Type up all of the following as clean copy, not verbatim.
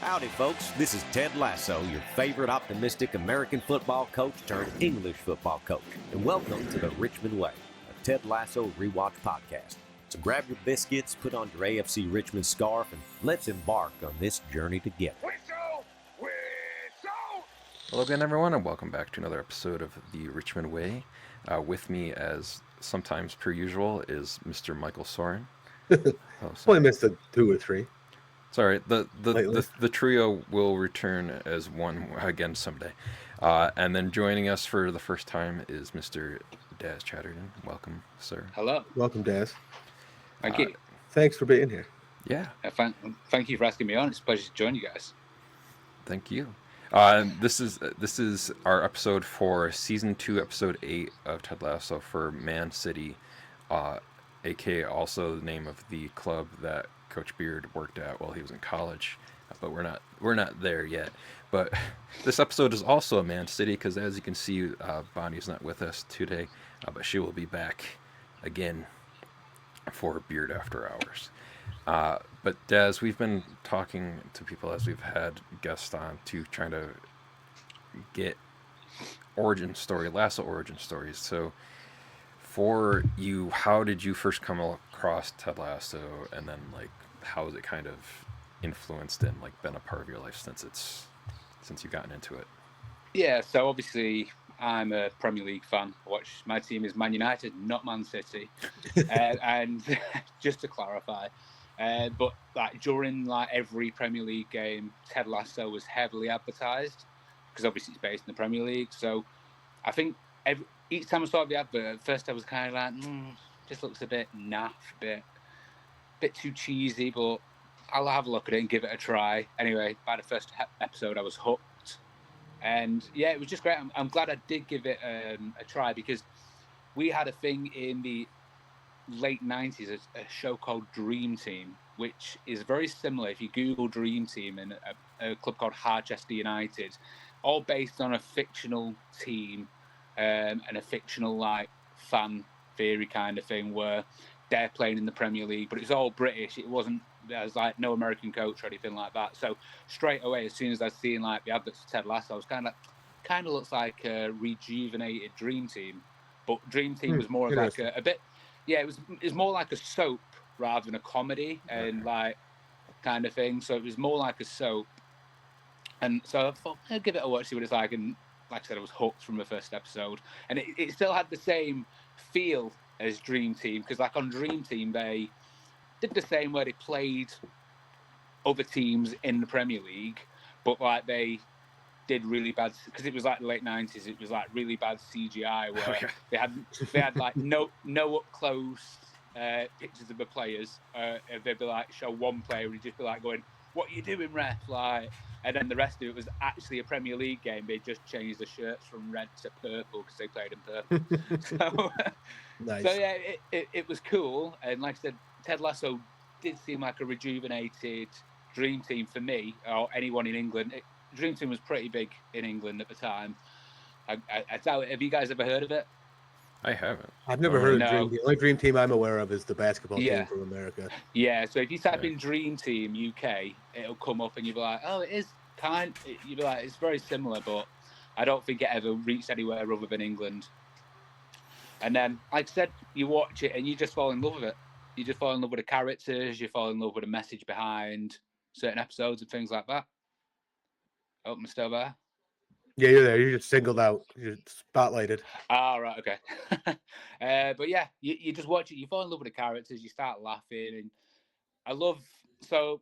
Howdy, folks. This is Ted Lasso, your favorite optimistic American football coach turned English football coach. And welcome to the Richmond Way, a Ted Lasso rewatch podcast. So grab your biscuits, put on your AFC Richmond scarf, and let's embark on this journey together. Whistle! Whistle! Hello again, everyone, and welcome back to another episode of the Richmond Way. With me, as sometimes per usual, is Mr. Michael Soren. Only missed a 2 or 3. Sorry, the trio will return as one again someday. And then joining us for the first time is Mr. Daz Chatterton. Welcome, sir. Hello. Welcome, Daz. Thank you. Thanks for being here. Yeah, Thank you for asking me on. It's a pleasure to join you guys. thank you. This is our episode for season 2, episode 8 of Ted Lasso for Man City, aka also the name of the club that Coach Beard worked at while he was in college. But we're not there yet. But this episode is also a Man City because, as you can see, Bonnie's not with us today, but she will be back again for Beard After Hours. But Daz, we've been talking to people as we've had guests on to trying to get Lasso origin stories. So for you, how did you first come across Ted Lasso, and then how has it kind of influenced and been a part of your life since you've gotten into it? Yeah, so obviously I'm a Premier League fan. My team is Man United, not Man City. And just to clarify, but during every Premier League game, Ted Lasso was heavily advertised because obviously it's based in the Premier League. So I think each time I saw the advert, at first I was kind of like, this looks a bit naff, a bit too cheesy, but I'll have a look at it and give it a try. Anyway, by the first episode, I was hooked. And yeah, it was just great. I'm glad I did give it a try because we had a thing in the late 90s, a show called Dream Team, which is very similar. If you Google Dream Team and a club called Harchester United, all based on a fictional team and a fictional fan theory kind of thing where they're playing in the Premier League, but it's all British. It wasn't, there's no American coach or anything like that. So straight away, as soon as I seen the adverts for Ted Lasso, I was kind of looks like a rejuvenated Dream Team, but Dream Team was more of a bit, yeah, it was more like a soap rather than a comedy and kind of thing. So it was more like a soap, and so I thought I'd give it a watch, see what it's like. And like I said, I was hooked from the first episode, and it still had the same feel as Dream Team because on Dream Team they did the same where they played other teams in the Premier League, but they did really bad because it was the late 90s. It was really bad CGI where they had no up close pictures of the players. They'd be show one player and he'd just be going, "What are you doing, ref?" And then the rest of it was actually a Premier League game. They just changed the shirts from red to purple because they played in purple. So, Nice. So yeah, it was cool. And like I said, Ted Lasso did seem like a rejuvenated Dream Team for me or anyone in England. Dream Team was pretty big in England at the time. I doubt it. Have you guys ever heard of it? I haven't. I've never heard of No. Dream Team. The only Dream Team I'm aware of is the basketball team from America. Yeah, so if you type in Dream Team UK, it'll come up and you'll be like, oh, it is you'll be like, it's very similar, but I don't think it ever reached anywhere other than England. And then, like I said, you watch it and you just fall in love with it. You just fall in love with the characters, you fall in love with the message behind certain episodes and things like that. Oh, I'm still there. Yeah, you're there. You're just singled out. You're spotlighted. Right, okay. But yeah, you just watch it. You fall in love with the characters. You start laughing, and So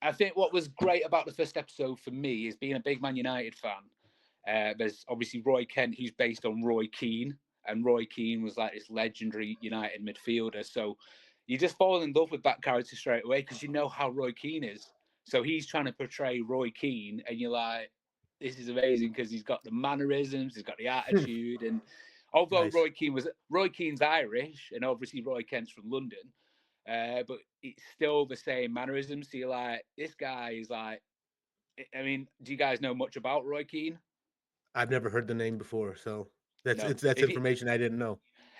I think what was great about the first episode for me is being a big Man United fan. There's obviously Roy Kent, who's based on Roy Keane, and Roy Keane was this legendary United midfielder. So you just fall in love with that character straight away because you know how Roy Keane is. So he's trying to portray Roy Keane, and you're like, this is amazing because he's got the mannerisms, he's got the attitude, and although Nice. Roy Keane's Irish, and obviously Roy Kent's from London, but it's still the same mannerisms. So you're like, this guy is I mean, do you guys know much about Roy Keane? I've never heard the name before, so that's No. information I didn't know.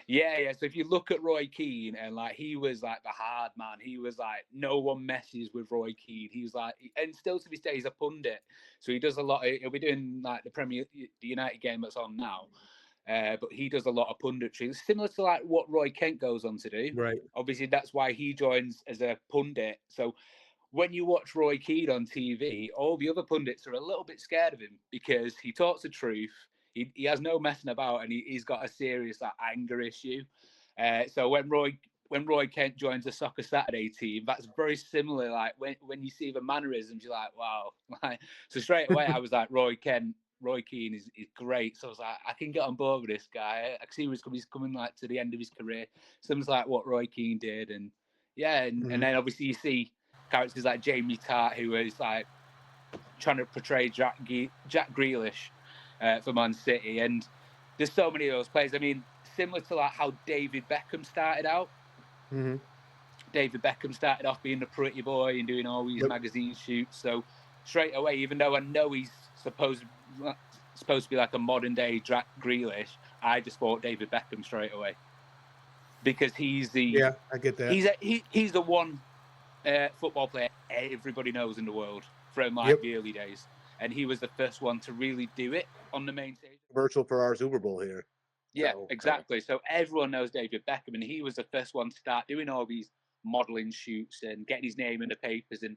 Yeah. So if you look at Roy Keane, and like he was like the hard man, he was like no one messes with Roy Keane. He was like, and still to this day he's a pundit. So he does a lot. He'll be doing like the United game that's on now. But he does a lot of punditry, similar to like what Roy Kent goes on to do. Right. Obviously, that's why he joins as a pundit. So when you watch Roy Keane on TV, all the other pundits are a little bit scared of him because he talks the truth. He has no messing about, and he's got a serious like, anger issue. So when Roy Kent joins the Soccer Saturday team, that's very similar. Like when you see the mannerisms, you're like, wow. Like, so straight away, I was like, Roy Keane is great. So I was like, I can get on board with this guy. I can see he's coming like to the end of his career. Something like what Roy Keane did, and yeah, and then obviously you see characters like Jamie Tart, who is like trying to portray Jack Grealish for Man City, and there's so many of those players. I mean, similar to like how David Beckham started out. Mm-hmm. David Beckham started off being a pretty boy and doing all these magazine shoots. So straight away, even though I know he's supposed to be like a modern day Jack Grealish, I just thought David Beckham straight away because he's the I get that. He's the one football player everybody knows in the world from like the early days, and he was the first one to really do it on the main stage. Commercial for our Super Bowl here. Yeah, so, exactly. So everyone knows David Beckham, and he was the first one to start doing all these modelling shoots and getting his name in the papers and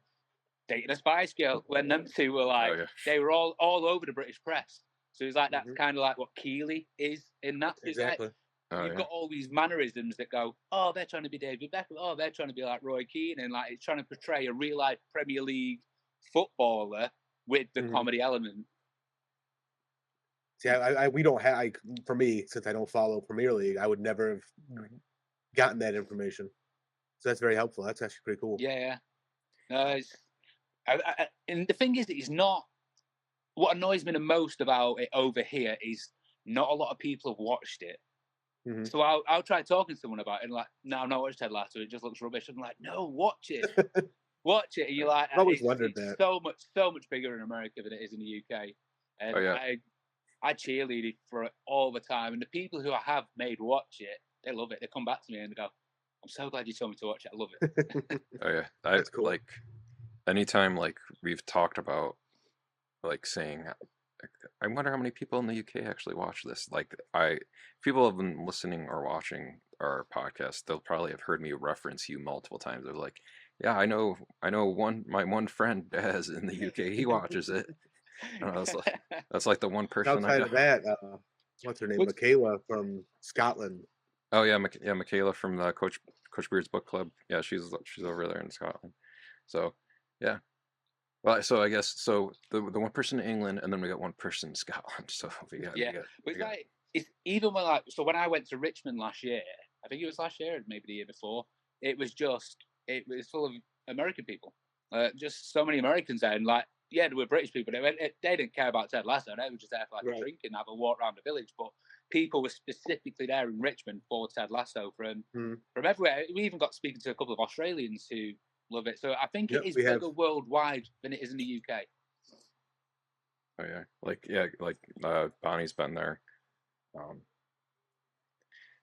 dating a Spice Girl. When them two were like, they were all over the British press. So it's like that's kind of like what Keeley is in that. Exactly. Like, you've got all these mannerisms that go, oh, they're trying to be David Beckham. Oh, they're trying to be like Roy Keane, and like it's trying to portray a real life Premier League footballer with the comedy element. See, we don't have. For me, since I don't follow Premier League, I would never have gotten that information. So that's very helpful. That's actually pretty cool. Yeah. No, and the thing is that he's not. What annoys me the most about it over here is not a lot of people have watched it. Mm-hmm. So I'll try talking to someone about it and like, no, I've not watched Ted Lasso. It just looks rubbish. I'm like, no, watch it, watch it. And you're like, I always wondered that. So much bigger in America than it is in the UK. And I cheerleaded for it all the time. And the people who I have made watch it, they love it. They come back to me and they go, I'm so glad you told me to watch it. I love it. Oh yeah, that's cool. Like anytime like we've talked about like saying, I wonder how many people in the UK actually watch this. Like people have been listening or watching our podcast. They'll probably have heard me reference you multiple times. They're like, yeah, I know my one friend Baz in the UK. He watches it. That's like the one person. Outside of that, what's her name? Michaela from Scotland. Oh yeah, Michaela from the Coach Beard's book club. Yeah, she's over there in Scotland. So yeah. Well, so I guess the one person in England, and then we got one person in Scotland. So we got it's even when I went to Richmond last year. I think it was last year, maybe the year before. It was full of American people. Just so many Americans there, and like there were British people. They didn't care about Ted Lasso. They were just there for like a drink and have a walk around the village. But people were specifically there in Richmond for Ted Lasso from everywhere. We even got speaking to a couple of Australians who love it. So I think it is bigger worldwide than it is in the UK. Oh yeah, like Bonnie's been there,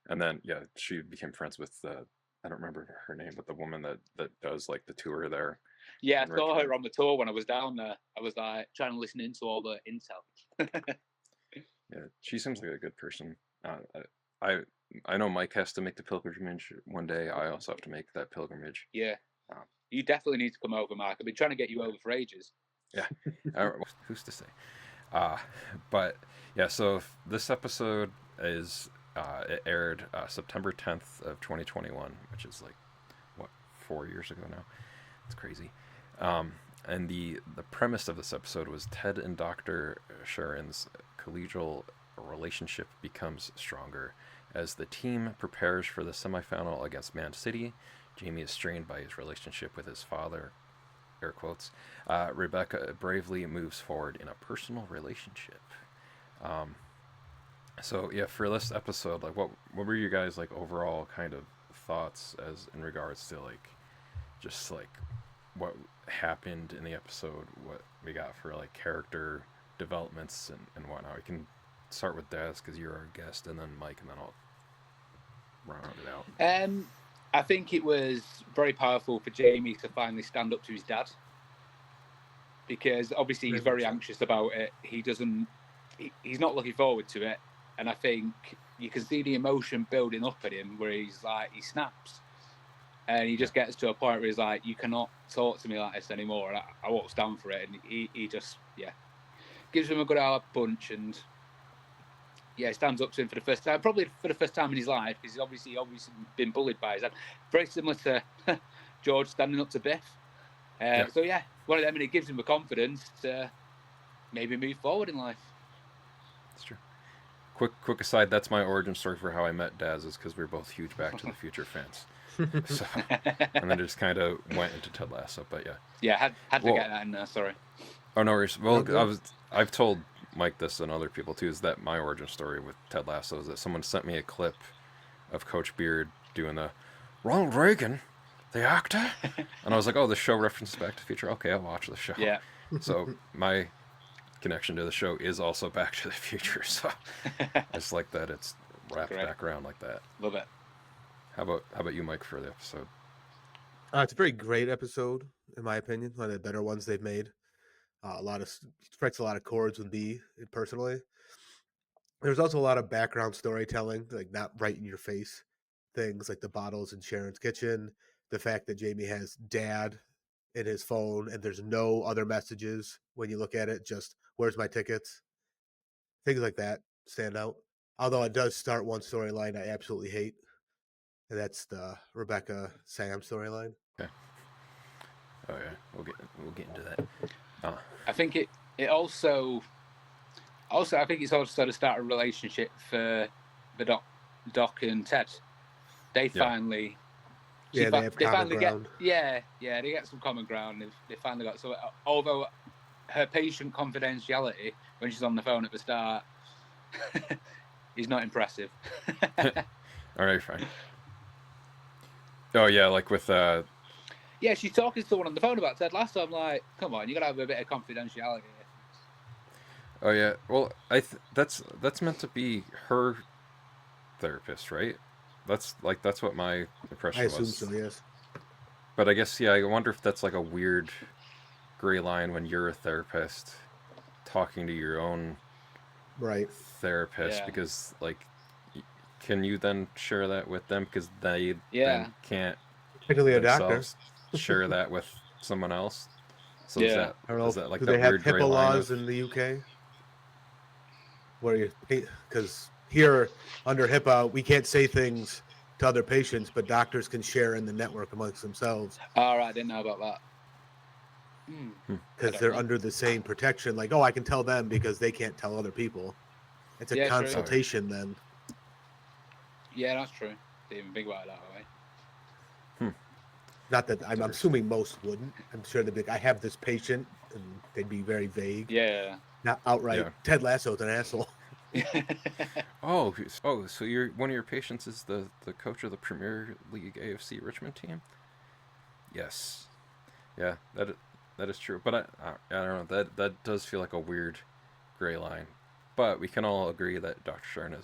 and then she became friends with I don't remember her name, but the woman that does like the tour there. Yeah, I saw her on the tour when I was down there. I was like trying to listen into all the intel. Yeah, she seems like a good person. I know Mike has to make the pilgrimage one day. I also have to make that pilgrimage. Yeah. You definitely need to come over, Mark. I've been trying to get you over for ages. Yeah. Who's to say? But yeah, so this episode is it aired September 10th of 2021, which is like 4 years ago now. It's crazy. And the premise of this episode was Ted and Dr. Sharon's collegial relationship becomes stronger as the team prepares for the semifinal against Man City. Jamie is strained by his relationship with his father, air quotes. Rebecca bravely moves forward in a personal relationship. So yeah, for this episode, like what were you guys like overall kind of thoughts as in regards to like just like what happened in the episode, what we got for like character developments and whatnot? We can start with Daz because you're our guest, and then Mike, and then I'll round it out? I think it was very powerful for Jamie to finally stand up to his dad, because obviously he's very anxious about it. He's not looking forward to it, and I think you can see the emotion building up at him, where he snaps, and he just gets to a point where he's like, "You cannot talk to me like this anymore. And I won't stand for it." And he just gives him a good hard punch, and stands up to him for the first time, probably for the first time in his life, because he's obviously been bullied by his dad. Very similar to George standing up to Biff. So one of them, and it gives him the confidence to maybe move forward in life. That's true. Quick aside, that's my origin story for how I met Daz, is because we were both huge Back to the Future fans. So, and then it just kind of went into Ted Lasso, but had to get that in there. Sorry. Oh no worries. Well, I've told Mike this and other people too, is that my origin story with Ted Lasso is that someone sent me a clip of Coach Beard doing the Ronald Reagan, the actor, and I was like, oh, the show references Back to the Future. Okay, I'll watch the show. Yeah. So my connection to the show is also Back to the Future, so it's like that. It's wrapped back around like that. Love it. How about you, Mike, for the episode? It's a very great episode, in my opinion. One of the better ones they've made. Strikes a lot of chords with me personally. There's also a lot of background storytelling, like not right in your face things, like the bottles in Sharon's kitchen, the fact that Jamie has dad in his phone and there's no other messages when you look at it, just where's my tickets? Things like that stand out. Although it does start one storyline I absolutely hate, and that's the Rebecca Sam storyline. Okay. Oh yeah, we'll get into that. I think it also I think it's also to start a relationship for the Doc and Ted. They finally they have common ground. They get some common ground. They finally got so. Although her patient confidentiality when she's on the phone at the start is not impressive. All right, fine. Oh yeah, like with she's talking to someone on the phone about Ted Lasso. I'm like, come on, you gotta have a bit of confidentiality. Oh yeah, well, that's meant to be her therapist, right? That's what my impression was. I assume so, yes. But I guess I wonder if that's like a weird gray line when you're a therapist talking to your own therapist, because like, can you then share that with them, because they then can't particularly a doctor share that with someone else? So is that like, do they have HIPAA laws in the UK? Where because here under HIPAA we can't say things to other patients, but doctors can share in the network amongst themselves. All right, I didn't know about that. Because they're under the same protection. Like, I can tell them because they can't tell other people. It's a consultation then. Yeah, that's true. Didn't even think about it that way. Not that I'm assuming most wouldn't. I'm sure they'd be like, I have this patient, and they'd be very vague. Yeah. Not outright. Yeah. Ted Lasso's an asshole. Oh, so one of your patients is the coach of the Premier League AFC Richmond team? Yes. Yeah, that is true. But I don't know. That does feel like a weird gray line. But we can all agree that Dr. Sharon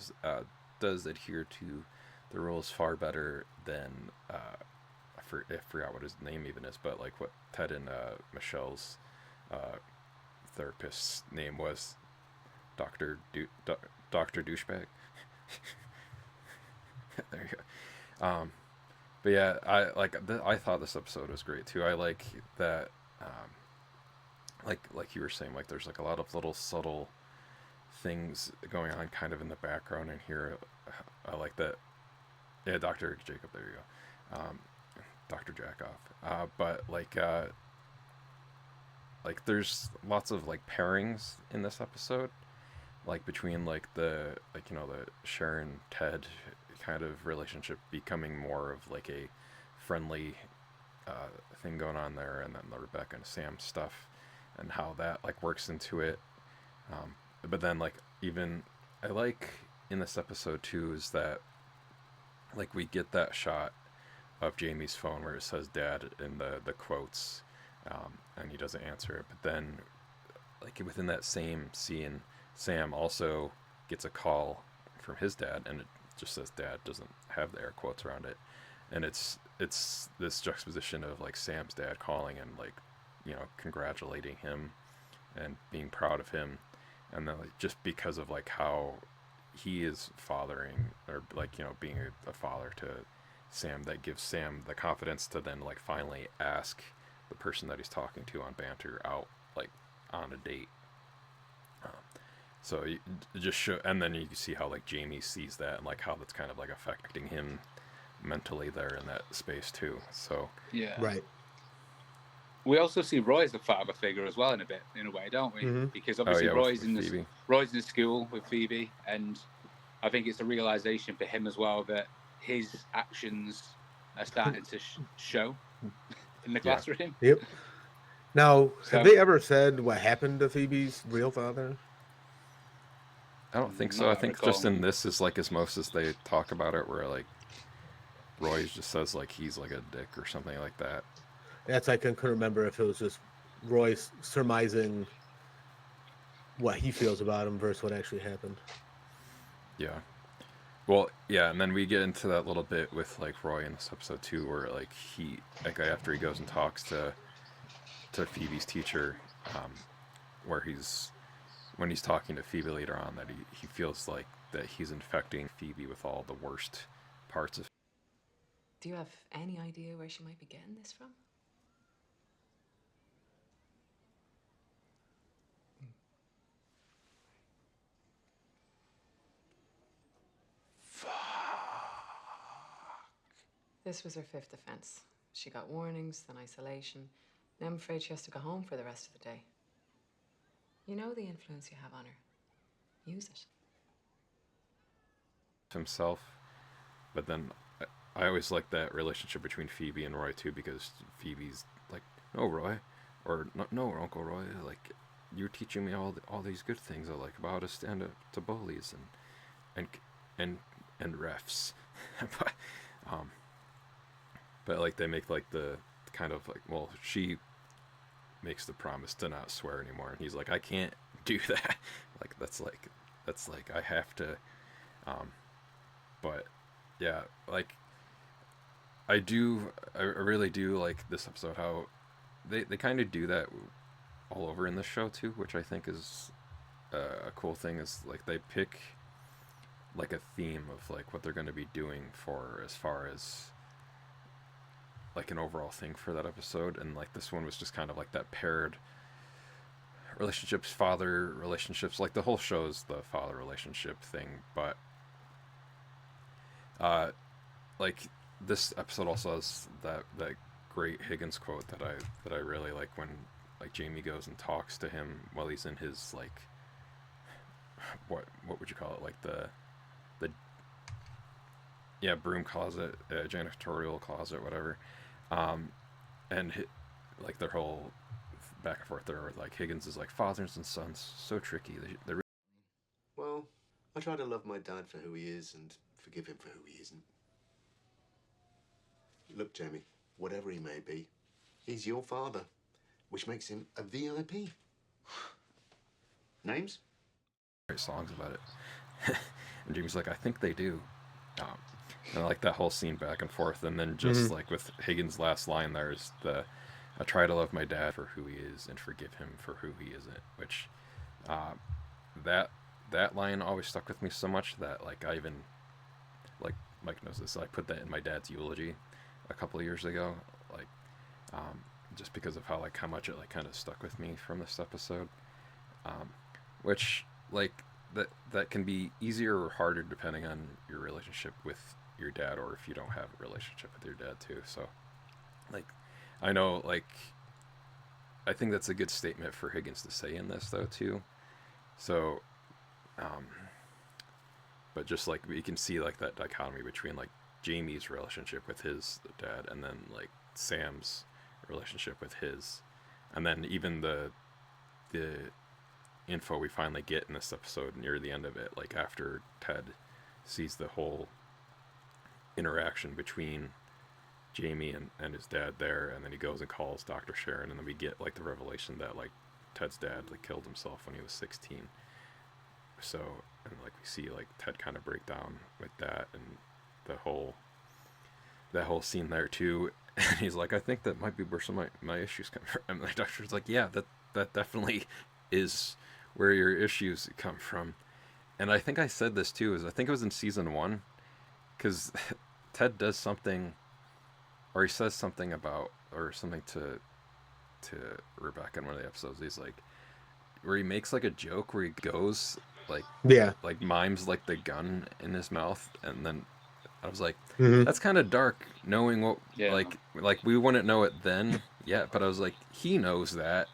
does adhere to the rules far better than I forgot what his name even is, but like what Ted and Michelle's therapist's name was, Dr. Douchebag. There you go. But yeah, I thought this episode was great too. I like that, like you were saying, like there's like a lot of little subtle things going on kind of in the background in here. I like that. Yeah, Dr. Jacob, there you go. Dr. Jackoff. But like there's lots of like pairings in this episode, like between like the Sharon Ted kind of relationship becoming more of like a friendly thing going on there, and then the Rebecca and Sam stuff and how that like works into it. But then like even I like in this episode too is that like we get that shot of Jamie's phone where it says dad in the quotes, and he doesn't answer it. But then like within that same scene, Sam also gets a call from his dad, and just says dad, doesn't have the air quotes around it. And it's this juxtaposition of like Sam's dad calling and like, you know, congratulating him and being proud of him, and then like just because of like how he is fathering, or like, you know, being a father to Sam, that gives Sam the confidence to then like finally ask the person that he's talking to on banter out like on a date. So you just show, and then you can see how like Jamie sees that and like how that's kind of like affecting him mentally there in that space too. So Yeah. Right. We also see Roy as a father figure as well in a way, don't we? Mm-hmm. Because obviously with Phoebe. Roy's in the school with Phoebe, and I think it's a realization for him as well that his actions are starting to show in the classroom. Yep. Now, So- have they ever said what happened to Phoebe's real father? I don't think so. Not I that I think recall. just in this is like as most as they talk about it, where like Roy just says like he's like a dick or something like that. That's I couldn't remember if it was just Roy surmising what he feels about him versus what actually happened. Yeah. Well, yeah, and then we get into that little bit with like Roy in this episode too, where like he, like after he goes and talks to Phoebe's teacher, where when he's talking to Phoebe later on, that he feels like that he's infecting Phoebe with all the worst parts of. Do you have any idea where she might be getting this from? This was her 5th offense. She got warnings, then isolation. Now I'm afraid she has to go home for the rest of the day. You know the influence you have on her. Use it. Himself, but then I always like that relationship between Phoebe and Roy too, because Phoebe's like, no, Roy, or no, Uncle Roy, like you're teaching me all these good things I like about how to stand up to bullies and refs. But like they make like the kind of like, well, she makes the promise to not swear anymore, and he's like, I can't do that. Like that's like I have to. But yeah, like I really do like this episode, how they kind of do that all over in this show too, which I think is a cool thing. Is like they pick like a theme of like what they're going to be doing for as far as like an overall thing for that episode, and like this one was just kind of like that paired relationships, father relationships, like the whole show is the father relationship thing, but like this episode also has that great Higgins quote that I really like, when like Jamie goes and talks to him while he's in his like what would you call it, like the broom closet, janitorial closet, whatever, and like their whole back and forth there, like Higgins is like, fathers and sons so tricky, they're Well, I try to love my dad for who he is and forgive him for who he isn't. Look, Jamie, whatever he may be, he's your father, which makes him a VIP. Names? great songs about it. And Jamie's like, I think they do. And I like that whole scene back and forth, and then just like with Higgins' last line there is I try to love my dad for who he is and forgive him for who he isn't, which that line always stuck with me so much that like I even, like Mike knows this, I put that in my dad's eulogy a couple of years ago, like just because of how much it like kind of stuck with me from this episode, which like that can be easier or harder depending on your relationship with your dad, or if you don't have a relationship with your dad too. So like I know, like I think that's a good statement for Higgins to say in this though too. So but just like you can see like that dichotomy between like Jamie's relationship with his dad, and then like Sam's relationship with his, and then even the info we finally get in this episode near the end of it, like after Ted sees the whole interaction between Jamie and his dad there, and then he goes and calls Dr. Sharon, and then we get like the revelation that like Ted's dad like killed himself when he was 16. So and like we see like Ted kind of break down with that, and the whole that whole scene there too. And he's like, I think that might be where some of my issues come from. And the doctor's like, yeah, that definitely is where your issues come from. And I think I said this too, is I think it was in season 1, because Ted does something, or he says something about, or something to Rebecca in one of the episodes. He's like, where he makes like a joke where he goes like Yeah. mimes like the gun in his mouth, and then I was like, Mhm. that's kind of dark, knowing what Yeah. like we wouldn't know it then yet, but I was like, he knows that,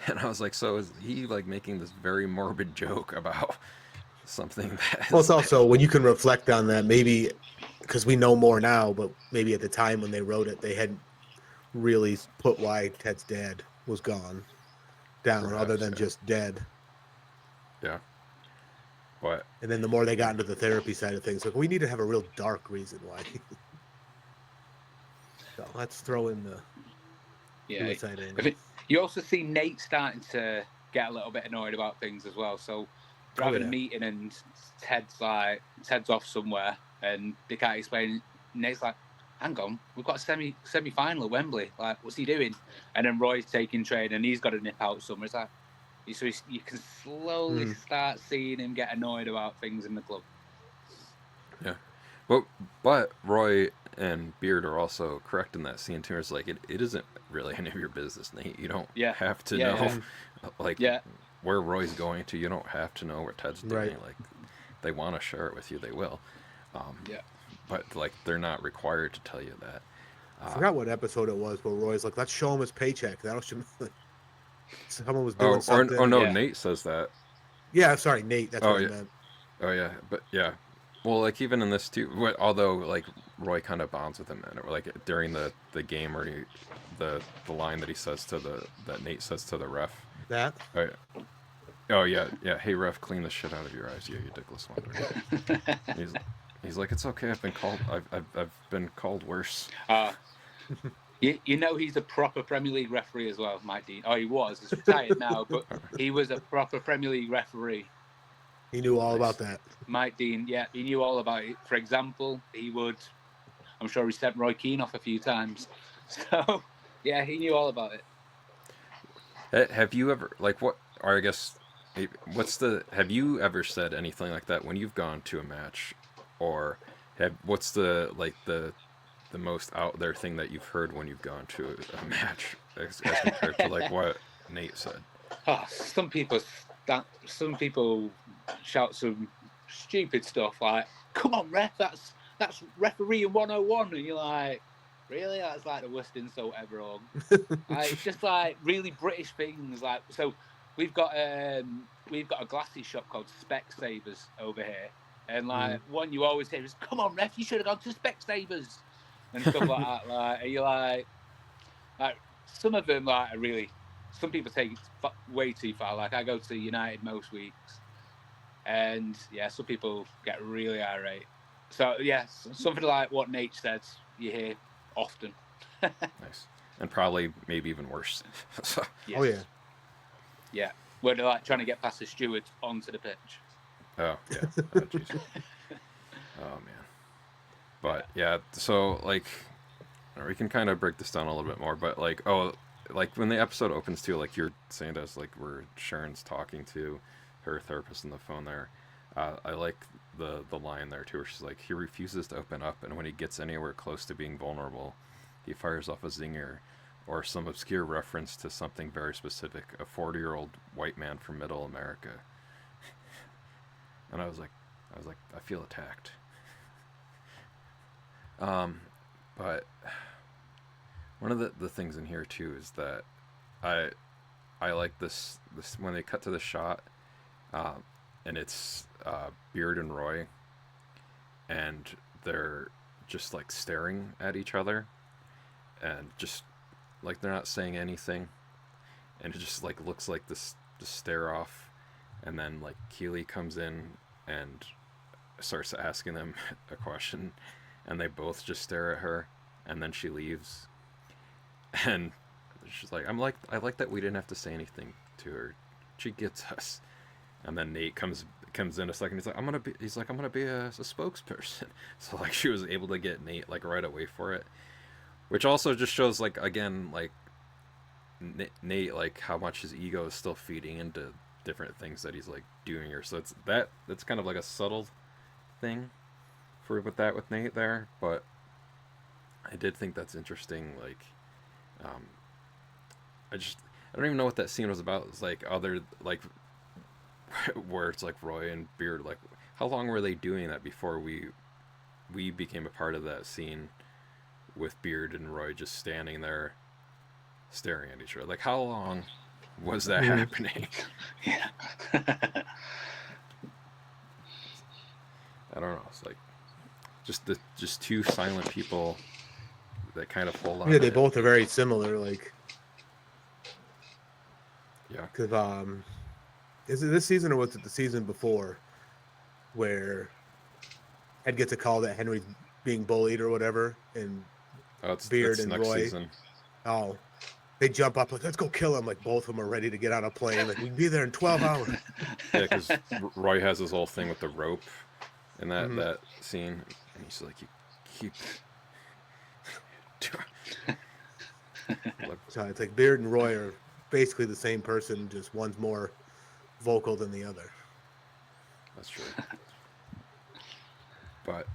and I was like, so is he like making this very morbid joke about something that Well, is it's also when you can reflect on that, maybe because we know more now, but maybe at the time when they wrote it, they hadn't really put why Ted's dad was gone down, other Perhaps, than yeah. just dead. Yeah, but And then the more they got into the therapy side of things, like we need to have a real dark reason why. So let's throw in the Yeah. suicide I angle. think you also see Nate starting to get a little bit annoyed about things as well. So they're having yeah. a meeting and Ted's off somewhere and they can't explain. Nate's like, hang on, we've got a semi-final at Wembley. Like, what's he doing? And then Roy's taking train and he's got to nip out somewhere. It's like, so you can slowly start seeing him get annoyed about things in the club. yeah, but Roy and Beard are also correct in that scene too. It's like it isn't really any of your business, Nate. You don't Yeah. have to Yeah, know yeah. like Yeah. where Roy's going to. You don't have to know what Ted's doing. Right. Like, they want to share it with you, they will. Yeah. But like they're not required to tell you that. I forgot what episode it was where Roy's like, let's show him his paycheck. That'll show someone was doing something. Oh no, Yeah. Nate says that. Yeah, sorry, Nate. That's Oh, what yeah. I meant. Oh yeah, but yeah. Well, like even in this too, although like Roy kind of bonds with him, and like during the game, or the line that he says to that Nate says to the ref. That? Oh yeah. Hey ref, clean the shit out of your eyes, you dickless wonder. he's like, it's okay. I've been called worse. You know he's a proper Premier League referee as well, Mike Dean. Oh, he was. He's retired now, but he was a proper Premier League referee. He knew all about that. Mike Dean, yeah, he knew all about it. For example, I'm sure he sent Roy Keane off a few times. So, yeah, he knew all about it. Have you ever or I guess have you ever said anything like that when you've gone to a match, or what's the most out there thing that you've heard when you've gone to a match as compared to like what Nate said? Oh, some people shout some stupid stuff like, come on ref, that's refereeing 101, and you're like, really? That's like the worst insult ever. Or like, just like really British things. Like, so we've got a glasses shop called Specsavers over here, and like one you always hear is, come on ref, you should have gone to Specsavers and stuff like that. Like, and you're like some of them like are really, some people take it way too far. Like, I go to United most weeks, and yeah, some people get really irate. So yeah, something like what Nate said, you hear often. Nice. And probably maybe even worse. Yes. Oh yeah. Yeah, where they're like trying to get past the steward onto the pitch. Oh yeah. Oh, geez. Oh man. But yeah, so like we can kind of break this down a little bit more, but like when the episode opens too, like you're saying to us, like where Sharon's talking to her therapist on the phone there. I like the line there too, where she's like, he refuses to open up, and when he gets anywhere close to being vulnerable, he fires off a zinger or some obscure reference to something very specific, a 40-year-old white man from middle America. And I was like, I feel attacked. But one of the things in here too is that I like this when they cut to the shot, and it's Beard and Roy, and they're just like staring at each other, and just like they're not saying anything, and it just like looks like this stare off, and then like Keely comes in and starts asking them a question, and they both just stare at her, and then she leaves, and she's like, I like that we didn't have to say anything to her. She gets us. And then Nate comes in a second. He's like, I'm gonna be a spokesperson. So like she was able to get Nate like right away for it, which also just shows like again like Nate like how much his ego is still feeding into different things that he's like doing here. So that's kind of like a subtle thing with Nate there, but I did think that's interesting. Like, I don't even know what that scene was about. It's like other like where it's like Roy and Beard. Like, how long were they doing that before we became a part of that scene with Beard and Roy just standing there staring at each other? Like, how long was that happening? Yeah. I don't know. It's like just two silent people that kind of hold on. Yeah, to they it. both are very similar. Like, Yeah. because is it this season or was it the season before, where Ed gets a call that Henry's being bullied or whatever, and Oh, it's Beard and next Roy. season. Oh, they jump up like, let's go kill him. Like both of them are ready to get on a plane. Like, we can be there in 12 hours. Yeah, because Roy has his whole thing with the rope in that Mhm. that scene, and he's like, "You keep." Like, So it's like Beard and Roy are basically the same person, just one's more vocal than the other. that's true. But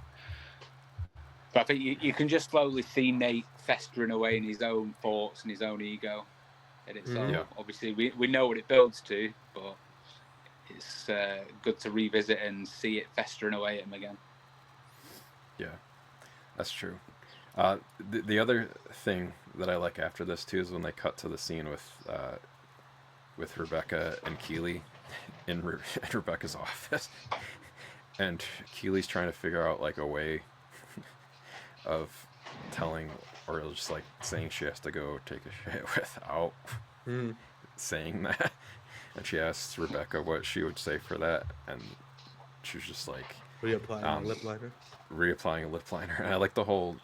But I think you can just slowly see Nate festering away in his own thoughts and his own ego. And it's all, Yeah. obviously we know what it builds to, but it's good to revisit and see it festering away at him again. yeah, that's true. The other thing that I like after this too is when they cut to the scene with Rebecca and Keeley in Rebecca's office, and Keeley's trying to figure out like a way of telling or just like saying she has to go take a shit without saying that, and she asks Rebecca what she would say for that, and she was just like Reapplying a lip liner. reapplying a lip liner. And I like the whole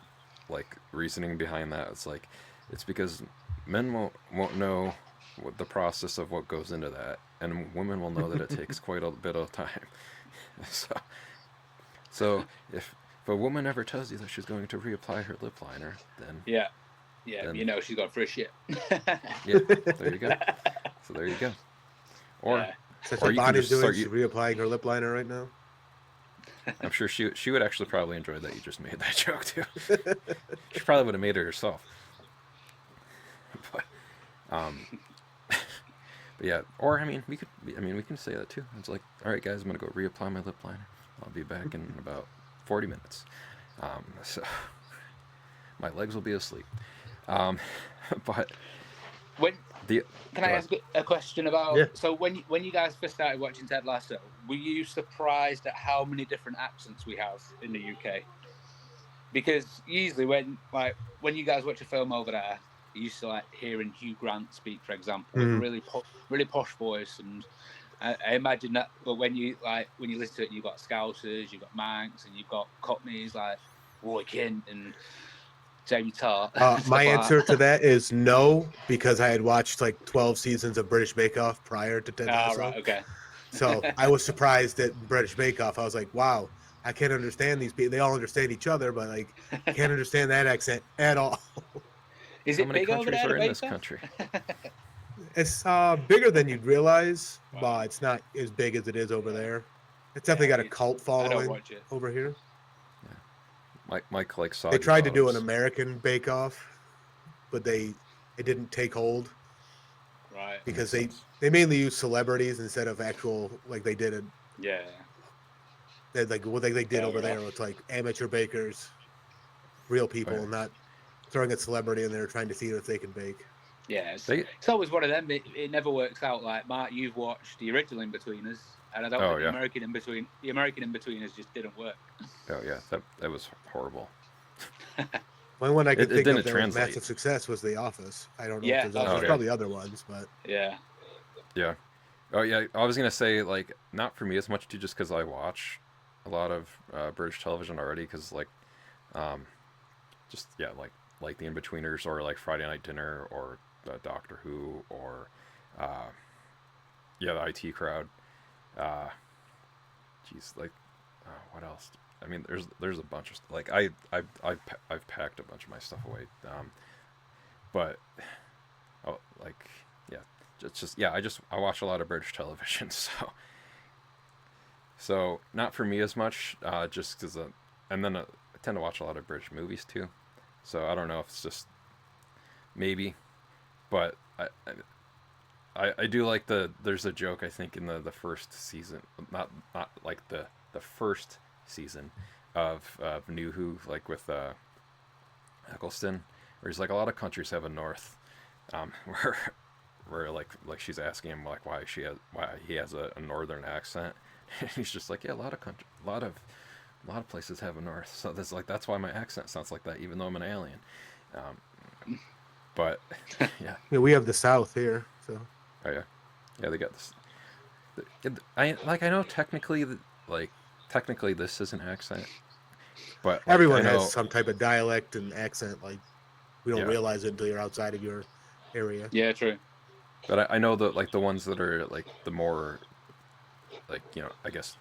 like reasoning behind that. It's like it's because men won't know what the process of what goes into that, and women will know that it takes quite a bit of time. So if a woman ever tells you that she's going to reapply her lip liner, then Yeah, Then- you know she's got free shit. yeah, there you go. So there you go. Or Yeah. That's or what you can Bonnie's just doing. start. She's reapplying her lip liner right now. I'm sure she would actually probably enjoy that you just made that joke too. She probably would have made it herself. But, but yeah, or I mean, we can say that too. It's like, all right, guys, I'm gonna go reapply my lip liner. I'll be back in about 40 minutes. So my legs will be asleep. But When the Can I go ask a question about? Yeah. So when you guys first started watching Ted Lasso, were you surprised at how many different accents we have in the UK? Because usually when you guys watch a film over there, you used to like hearing Hugh Grant speak, for example, with a really posh voice, and I imagine that. But when you listen to it, you've got Scousers, you've got Manx, and you've got Cockneys like Roy Kent and Jamie Tart. My answer to that is no, because I had watched like 12 seasons of British Bake Off prior to Ted Oh, Lasso. right, okay. So I was surprised at British Bake Off. I was like, wow, I can't understand these people. They all understand each other, but like, can't understand that accent at all. Is How it many big over countries there? are the in this Bake Off? country? It's bigger than you'd realize, Wow. but it's not as big as it is over there. It's definitely got a cult I don't following watch it. over here. Mike like They soggy tried to do an loaves. American Bake Off, but it didn't take hold Right. because Makes sense. they mainly use celebrities instead of actual, like they did it. Yeah. Like what they did Fair over there enough. with like amateur bakers, real people, Right. not throwing a celebrity in there trying to see if they can bake. Yeah. They- It's always one of them. It never works out. Like Mark, you've watched the original In-Betweeners, and I don't Oh, think yeah. the American In-Betweeners just didn't work. Oh yeah, that was horrible. One I could It think didn't of that was translate. massive success was The Office. I don't know Yeah, if there's, oh, there's yeah. probably other ones, but Yeah. Yeah. Oh yeah, I was gonna say like not for me as much too, just because I watch a lot of British television already. Because like, just yeah, like the In-Betweeners or like Friday Night Dinner or Doctor Who or yeah, the IT Crowd. uh, geez, like, what else? I mean, there's a bunch of like I've packed a bunch of my stuff away. But oh, like yeah, just yeah. I watch a lot of British television, so not for me as much. Just because and then I tend to watch a lot of British movies too. So I don't know if it's just maybe, but I do like there's a joke I think in the first season, not like the first season of New Who, like with Eccleston, where he's like a lot of countries have a north, where like she's asking him like why he has a northern accent, and he's just like, yeah, a lot of places have a north, so that's why my accent sounds like that, even though I'm an alien. But yeah. Yeah, we have the South here, so. Oh yeah, yeah. They got this. I know technically this is an accent, but like, Everyone I know, has some type of dialect and accent. Like, we don't Yeah. realize it until you're outside of your area. Yeah, true. but I know that like the ones that are like the more like I guess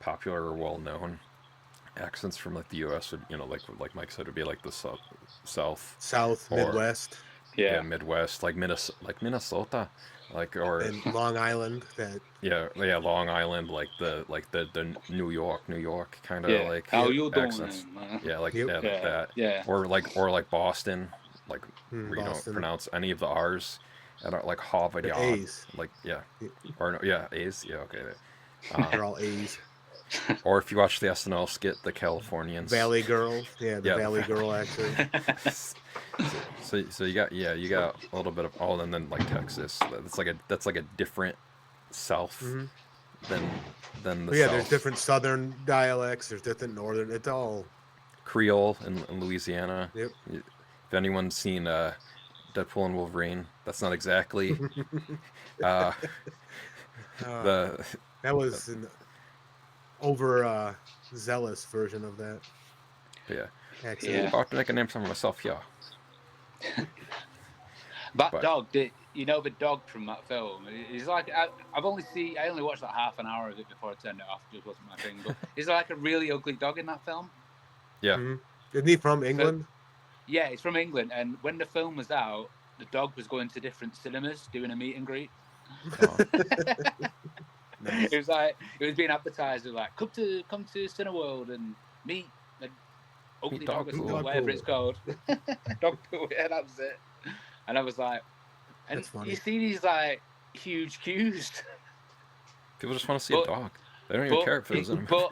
popular or well known accents from like the U.S. would like Mike said would be like the South South, or Midwest, Yeah. Midwest, like Minnesota, like or and Long Island. That yeah Long Island, like the New York kind of Yeah. like How you doing, accents. man? Yeah, like Yep. like Yeah. that. Yeah. Or like Boston, like where you Boston. don't pronounce any of the R's, and like Harvard, The A's. like yeah, or no, yeah, A's, yeah, okay. They're all A's. Or if you watch the SNL skit, the Californians. Valley Girl. Yeah, the Yeah. Valley Girl accent. So you got a little bit of and then like Texas. That's like a different South Mhm. than the But yeah, South. there's different Southern dialects. There's different Northern. It's all. Creole in Louisiana. Yep. If anyone's seen Deadpool and Wolverine, that's not exactly the That was an over zealous version of that yeah. accent. Yeah. About to make a name for myself, yeah. That But- dog, you know the dog from that film? He's like, I only watched like half an hour of it before I turned it off. It just wasn't my thing. But is there like a really ugly dog in that film? Yeah. Mhm. Isn't he from England? Yeah, it's from England. And when the film was out, the dog was going to different cinemas doing a meet and greet. Oh, It was like it was being advertised as like come to Cineworld and meet an ugly Meet dog or Dogpool. something, whatever it's called. Dogpool, yeah, that was it. And I was like, and That's funny. you see these like huge queues. people just want to see But- a dog. They don't even care if it was in but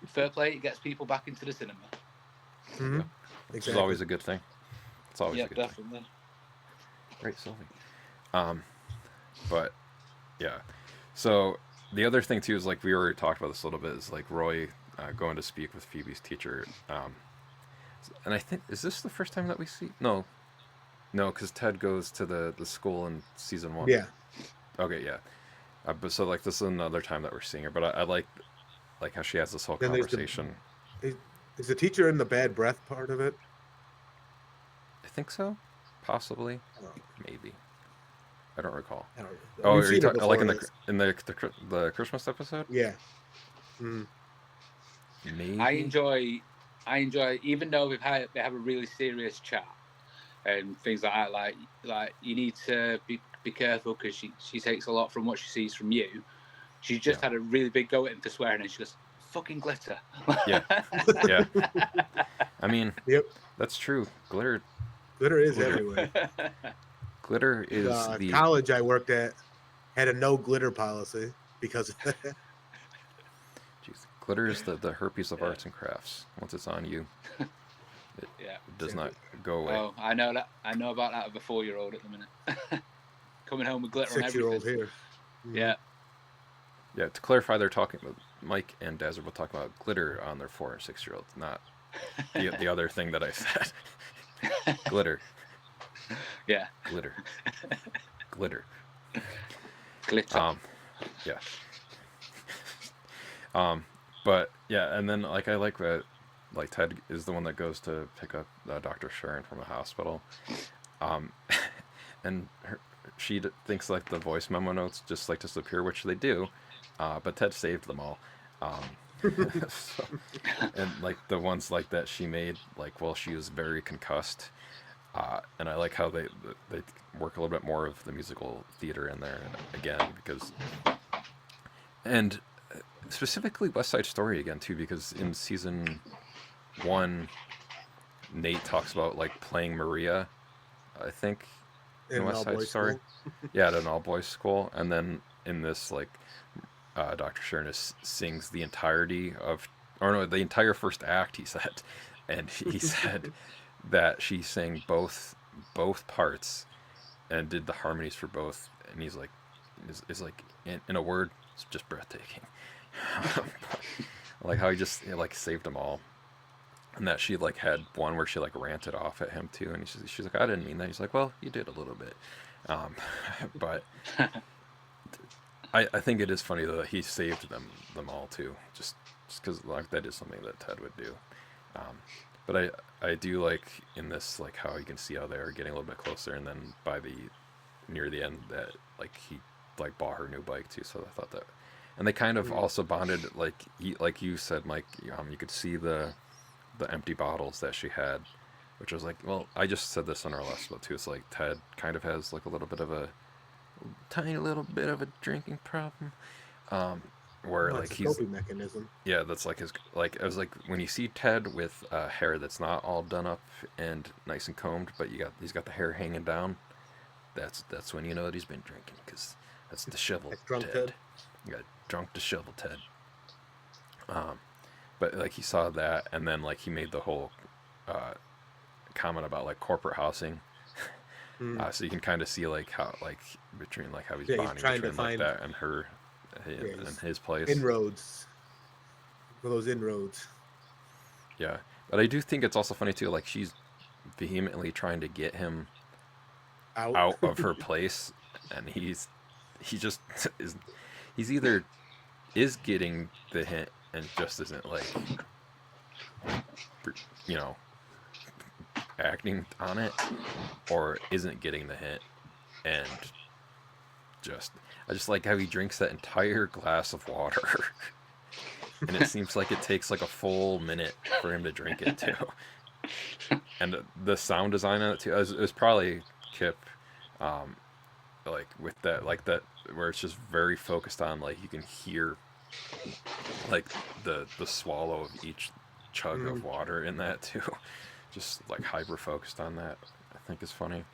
fair play, it gets people back into the cinema. Mhm. Which is Exactly. always a good thing. It's always Yeah, a good thing. definitely. Great, Sylvie. But yeah. So the other thing too is like we already talked about this a little bit is like Roy going to speak with Phoebe's teacher. And I think is this the first time that we see? No, because Ted goes to the school in season 1. Yeah. Okay, yeah. But so like this is another time that we're seeing her. But I like how she has this whole Then there's the- conversation. Is the teacher in the bad breath part of it? I think so, possibly, Oh, maybe. I don't recall. I don't know. Oh, We've are you seen it talking like in before, the Christmas episode? Yeah. Mm. Maybe. I enjoy, even though they have a really serious chat and things like that. Like you need to be careful because she takes a lot from what she sees from you. She just Yeah. had a really big go at him for swearing, and she goes, "Fucking glitter." Yeah. Yeah. I mean, Yep. that's true. Glitter Glitter is Glitter. everywhere. is the College I worked at had a no glitter policy because of that. Jeez, glitter is the herpes of arts and crafts. Once it's on you, Yeah. it does not go away. Oh, I know that. I know about that of a 4-year-old at the minute. Coming home with glitter on 6-year-old everything. here. Mm. Yeah. Yeah, to clarify, they're talking about Mike and Daz are both talking about glitter on their 4 and 6-year-olds, not the other thing that I said. Glitter, Yeah. glitter, glitter. Glitter. Yeah. But yeah, and then like I like that, like Ted is the one that goes to pick up Dr. Sharon from the hospital, and she thinks like the voice memo notes just like disappear, which they do, but Ted saved them all. So, and like the ones like that she made, like while she was very concussed. And I like how they work a little bit more of the musical theater in there again because, and specifically West Side Story again too because in season 1, Nate talks about like playing Maria, I think, In in an West Side all-boys Story. school. Yeah, at an all boys school, and then in this like Dr. Shernis sings the entirety of, or no, the entire first act. He said, and he said that she sang both parts and did the harmonies for both. And he's like, is like in a word, it's just breathtaking. Like how he just like saved them all. And that she like had one where she like ranted off at him too, and she's like, I didn't mean that. He's like, well, you did a little bit, um, but I think it is funny though that he saved them all too, just because like that is something that Ted would do. But I do like in this like how you can see how they're getting a little bit closer, and then by the near the end that like he like bought her new bike too, so I thought that, and they kind of also bonded like you said, Mike. You could see the empty bottles that she had, which was like, well, I just said this on our last one too. It's like Ted kind of has like a little bit of a tiny little bit of a drinking problem, where Well, like it's a he's coping mechanism. yeah, that's like his like I was like when you see Ted with hair that's not all done up and nice and combed, but he's got the hair hanging down. That's when you know that he's been drinking because that's disheveled That's drunk Ted. Ted. You got drunk disheveled Ted. But like he saw that, and then like he made the whole comment about like corporate housing. So you can kind of see like how like between like how he's Yeah, he's bonding trying to between like find- that and her Yeah, and he's his place. Inroads. For those inroads. Yeah, but I do think it's also funny too. Like she's vehemently trying to get him out of her place, and he just is. He's either is getting the hint and just isn't like, you know, acting on it, or isn't getting the hint and I just like how he drinks that entire glass of water. And it seems like it takes like a full minute for him to drink it too. And the sound design on it too, it was probably Kip, like with that, like that, where it's just very focused on like you can hear like the swallow of each chug of water in that too. Just like hyper focused on that, I think is funny.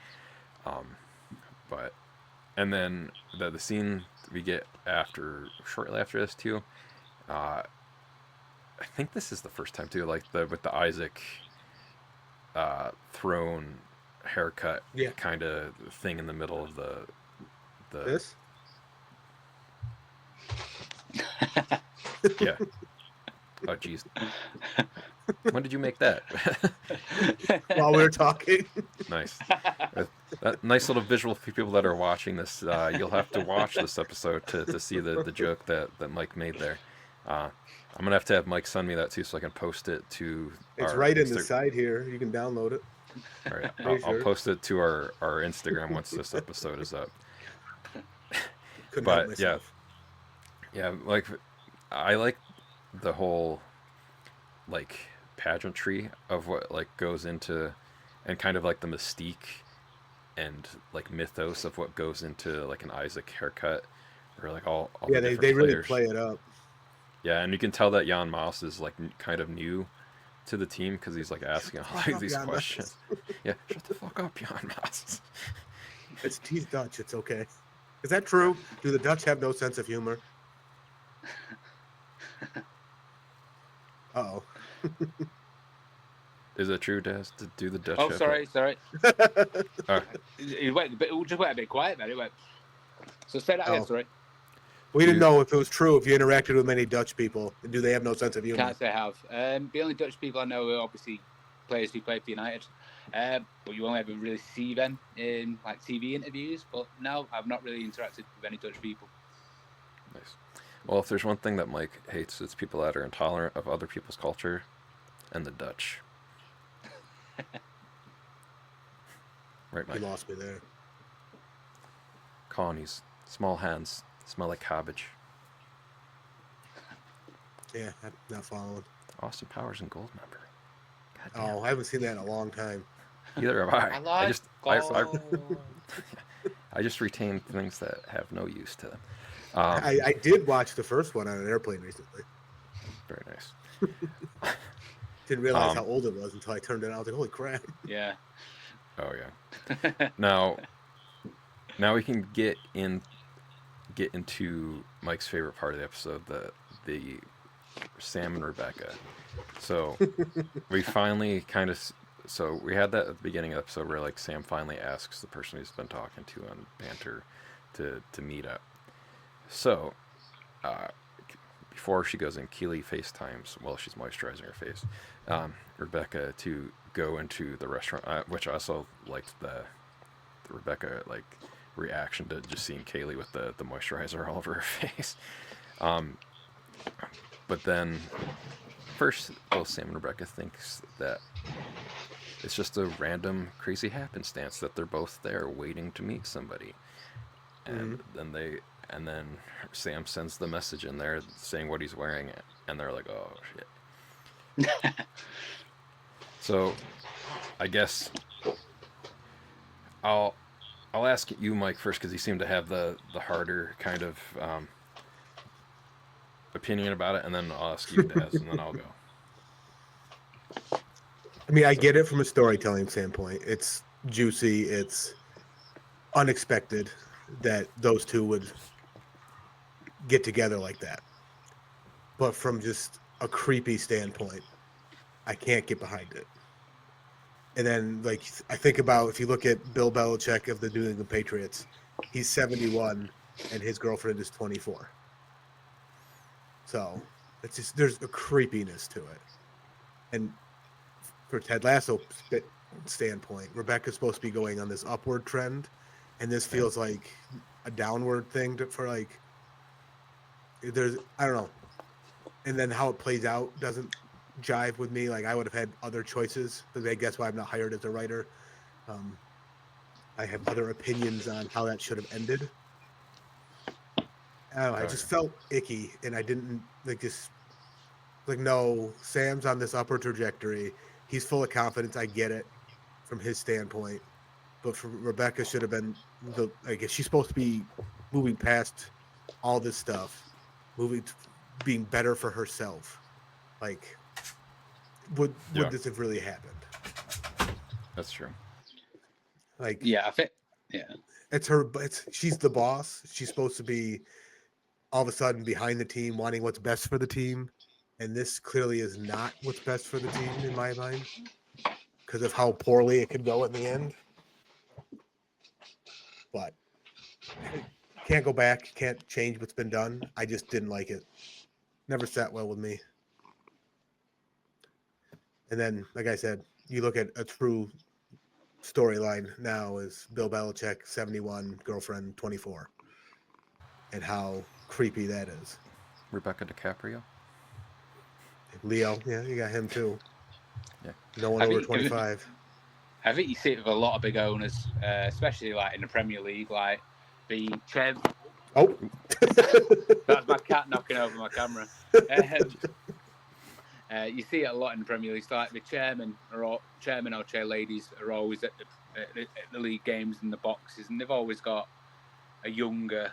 But and then the scene we get shortly after this too. I think this is the first time too, like with the Isaac throne haircut Yeah. kind of thing in the middle of the This? yeah. Oh jeez. When did you make that? While we were talking. Nice. That nice little visual for people that are watching this. You'll have to watch this episode to see the joke that Mike made there. I'm gonna have to have Mike send me that too, so I can post it to. It's our right in the Insta- side here. You can download it. All right, Pretty I'll sure. post it to our Instagram once this episode is up. Couldn't But, help myself. Yeah, like I like the whole like pageantry of what like goes into, and kind of like the mystique and like mythos of what goes into like an Isaac haircut, or like all Yeah, the they different really players. play it up. Yeah, and you can tell that Jan Maas is like kind of new to the team because he's like asking all fuck up, these Jan Maas. questions. Yeah, shut the fuck up, Jan Maas. He's Dutch. It's okay. Is that true? Do the Dutch have no sense of humor? Uh-oh. Is it true, Daz, to do the Dutch? Oh, have sorry. Oh, It just went a bit quiet then. It went. So say that again, Oh. sorry. We didn't know if it was true if you interacted with many Dutch people. Do they have no sense of humor? Can't say I have. The only Dutch people I know are obviously players who play for United. But you only ever really see them in like TV interviews. But no, I've not really interacted with any Dutch people. nice. Well, if there's one thing that Mike hates, it's people that are intolerant of other people's culture, and the Dutch. Right, You Mike? lost me there. Colonies, small hands, smell like cabbage. Yeah, I'm not following. Austin Powers and Goldmember. God damn. Oh, I haven't seen that in a long time. Either have I. I like I just retain things that have no use to them. I did watch the first one on an airplane recently. Very nice. Didn't realize how old it was until I turned it on. I was like, holy crap. Yeah. Oh yeah. Now we can get into Mike's favorite part of the episode, the Sam and Rebecca. So we finally so we had that at the beginning of the episode where like Sam finally asks the person he's been talking to on banter to meet up. So before she goes in, Keely FaceTimes while she's moisturizing her face, Rebecca to go into the restaurant, which I also liked the Rebecca like reaction to just seeing Kaylee with the moisturizer all over her face. But then first both Sam and Rebecca thinks that it's just a random crazy happenstance that they're both there waiting to meet somebody. And then Sam sends the message in there saying what he's wearing, and they're like, oh shit. So I guess I'll ask you, Mike, first, because you seem to have the harder kind of opinion about it, and then I'll ask you, Daz, and then I'll go. I mean, I get it from a storytelling standpoint. It's juicy. It's unexpected that those two would get together like that. But from just a creepy standpoint, I can't get behind it. And then, like, I think about if you look at Bill Belichick of the New England Patriots, he's 71 and his girlfriend is 24. So it's just, there's a creepiness to it. And for Ted Lasso standpoint, Rebecca's supposed to be going on this upward trend, and this feels like a downward thing for like, there's, I don't know. And then how it plays out doesn't jive with me. Like, I would have had other choices, but I guess why I'm not hired as a writer. I have other opinions on how that should have ended. I don't know, I just felt icky, and I didn't no, Sam's on this upward trajectory. He's full of confidence. I get it from his standpoint, but for Rebecca should have been if she's supposed to be moving past all this stuff, being better for herself. Like, would this have really happened? That's true. Like, yeah, I think, yeah, it's her. She's the boss. She's supposed to be all of a sudden behind the team, wanting what's best for the team. And this clearly is not what's best for the team in my mind because of how poorly it could go in the end. But can't go back, can't change what's been done. I just didn't like it. Never sat well with me. And then, like I said, you look at a true storyline now is Bill Belichick, 71, girlfriend, 24. And how creepy that is. Rebecca DiCaprio? Leo, yeah, you got him too. Yeah. No one over 25. I think you see it with a lot of big owners, especially like in the Premier League, like the chairman. Oh, that's my cat knocking over my camera. You see it a lot in the Premier League. So like the chairman or chairladies are always at the league games in the boxes, and they've always got a younger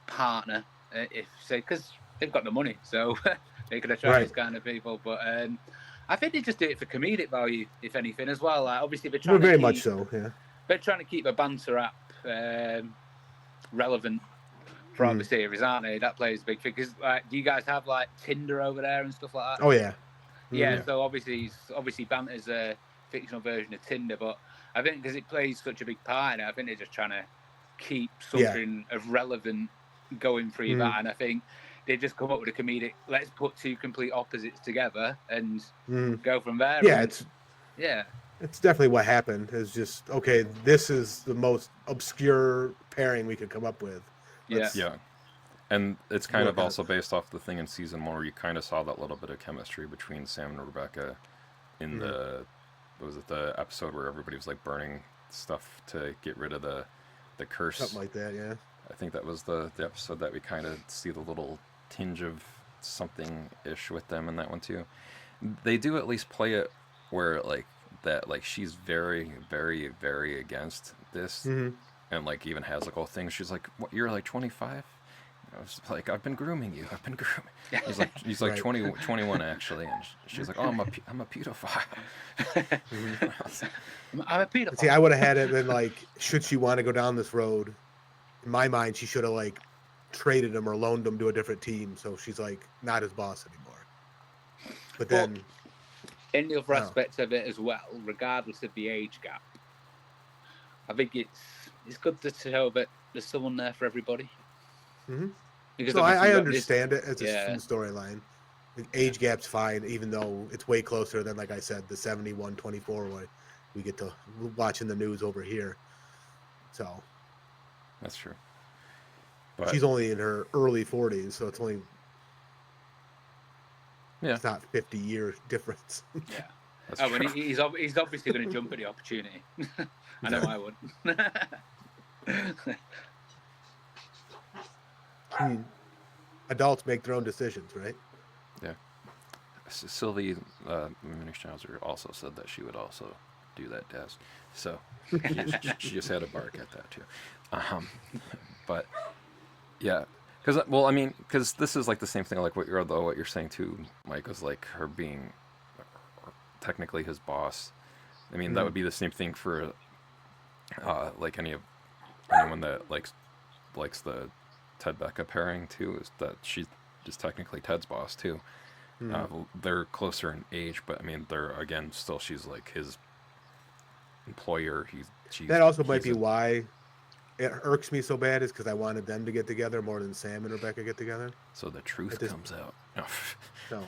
partner, if say, because they've got the money, so they could attract those kind of people. But I think they just do it for comedic value, if anything, as well. Like, obviously, they're trying very much so. Yeah, they're trying to keep the banter app relevant for the series, aren't they? That plays a big thing. Because like, do you guys have like Tinder over there and stuff like that? Oh yeah. Yeah. So obviously banter's a fictional version of Tinder, but I think because it plays such a big part in it, I think they're just trying to keep something of relevant going through that. And I think they just come up with a comedic, let's put two complete opposites together and go from there. Yeah, it's definitely what happened. Is just, okay, this is the most obscure pairing we could come up with. Yeah. And it's kind of also based off the thing in season 1 where you kind of saw that little bit of chemistry between Sam and Rebecca in the episode where everybody was like burning stuff to get rid of the curse. Something like that, yeah. I think that was the episode that we kind of see the little tinge of something ish with them in that one too. They do at least play it where like that like she's very very very against this, and like even has like whole thing. She's like, "What? You're like 25." I was like, "I've been grooming you. I've been grooming." He's like Right. 20, 21 actually, and she's like, "Oh, I'm a pedophile." I'm a pedophile. See, I would have had it been like, should she want to go down this road? In my mind, she should have like traded him or loaned him to a different team, so she's like not his boss anymore. But Well, then, in the other Oh. aspects of it as well, regardless of the age gap, I think it's good to show that there's someone there for everybody. Mhm. Because so obviously I you've got understand it as a yeah. storyline. The age gap's fine, even though it's way closer than, like I said, the 71-24 where we get to watching the news over here. So That's true. But she's only in her early 40s, so it's only yeah, it's not 50 year difference. Yeah. that's Oh, true. and he's obviously going to jump at the opportunity. I know I would. I mean, adults make their own decisions, right? Yeah. Sylvie Minischnauzer also said that she would also do that, Daz. So she just had to bark at that too. But yeah, because this is like the same thing, like what you're saying too, Mike, was like her being technically his boss. I mean, that would be the same thing for like anyone that likes the Ted Becca pairing too, is that she's just technically Ted's boss too. They're closer in age, but I mean, they're again still she's like his employer. That also might he's be why it irks me so bad, is because I wanted them to get together more than Sam and Rebecca get together. so the truth At this- comes out. No. So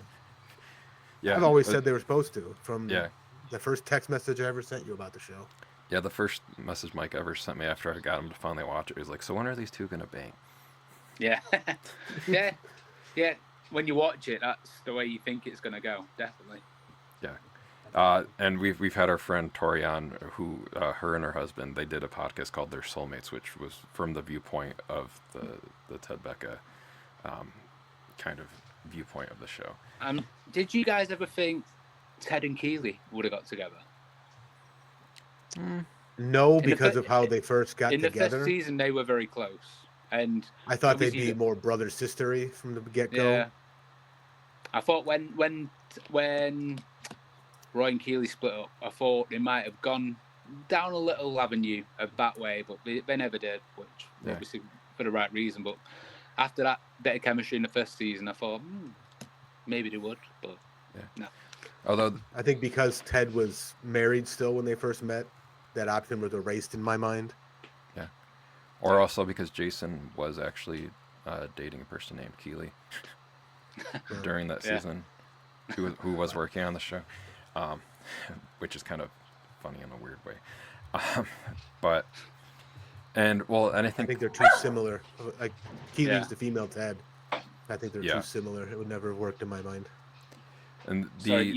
Yeah, I've always but- said they were supposed to. From Yeah. the first text message I ever sent you about the show. Yeah, the first message Mike ever sent me after I got him to finally watch it was like, "So when are these two gonna bang?" Yeah. Yeah. When you watch it, that's the way you think it's going to go. Definitely. Yeah, and we've had our friend Tori on, who her and her husband, they did a podcast called Their Soulmates, which was from the viewpoint of the Ted Becca kind of viewpoint of the show. Did you guys ever think Ted and Keeley would have got together? No, In the because fir- of how they first got In the together. first season, they were very close. And I thought they'd obviously be more brother sistery from the get go. yeah, I thought when Roy and Keeley split up, I thought they might have gone down a little avenue of that way, but they never did, which Yeah. obviously for the right reason. But after that bit of chemistry in the first season, I thought maybe they would, but no. Although, I think because Ted was married still when they first met, that option was erased in my mind. or also because Jason was actually dating a person named Keeley during that Yeah. season, who was working on the show, which is kind of funny in a weird way. But and I I think think they're too similar. Like Keely's Yeah. the female Ted. I think they're Yeah. too similar. It would never have worked in my mind. and So if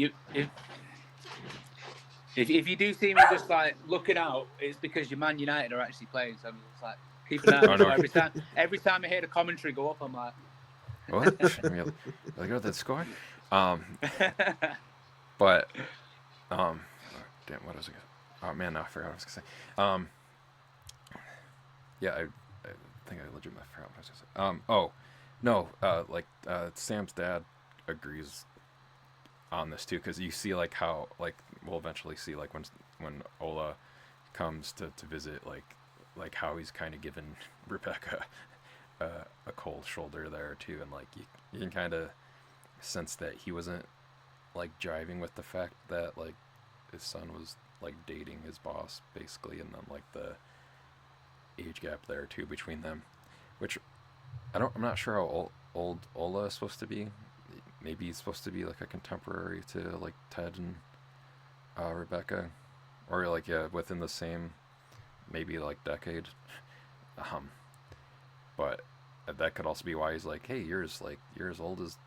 you do see me just like looking out, it's because your Man United are actually playing. So I'm just like keeping an eye Oh, out. no. Every time I hear the commentary go up, I'm like, what? Like, oh, that score. But damn, what was it? Oh man, now I forgot what I was gonna say. Yeah, I think I legitimately forgot what I was gonna say. Oh, no, Sam's dad agrees on this too, because you see like how like we'll eventually see like when Ola comes to visit, like how he's kind of given Rebecca a cold shoulder there too, and like you can kind of sense that he wasn't like jiving with the fact that like his son was like dating his boss basically, and then like the age gap there too between them, which I'm not sure how old Ola is supposed to be. Maybe he's supposed to be like a contemporary to like Ted and Rebecca, or like within the same maybe like decade. But that could also be why he's like, hey, you're as old as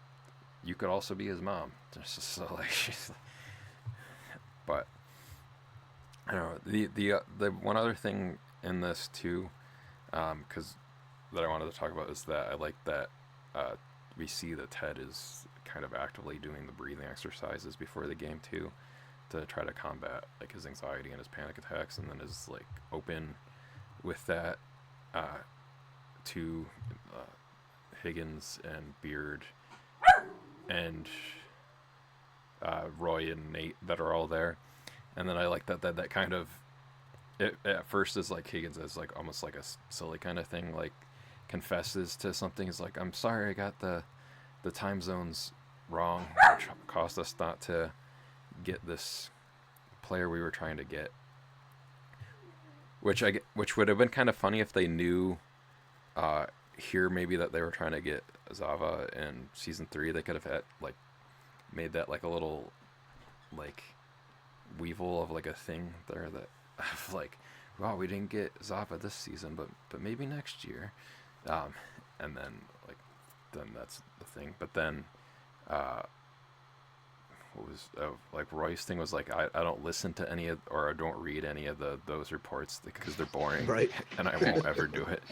you could also be his mom. So like she's but I don't know, the one other thing in this too, because that I wanted to talk about is that I like that we see that Ted is kind of actively doing the breathing exercises before the game too, to try to combat like his anxiety and his panic attacks, and then is like open with that to Higgins and Beard and Roy and Nate that are all there. And then I like that kind of it at first is like Higgins is like almost like a silly kind of thing, like confesses to something. He's like, I'm sorry, I got the time zones wrong, which caused us not to get this player we were trying to get. Which would have been kind of funny if they knew here maybe that they were trying to get Zava in season 3. They could have had like made that like a little like weevil of like a thing there that of like, wow, we didn't get Zava this season, but maybe next year, and then that's the thing. But then what was like Roy's thing was like, I don't listen to any of, or I don't read any of those reports because they're boring, Right. and I won't ever do it.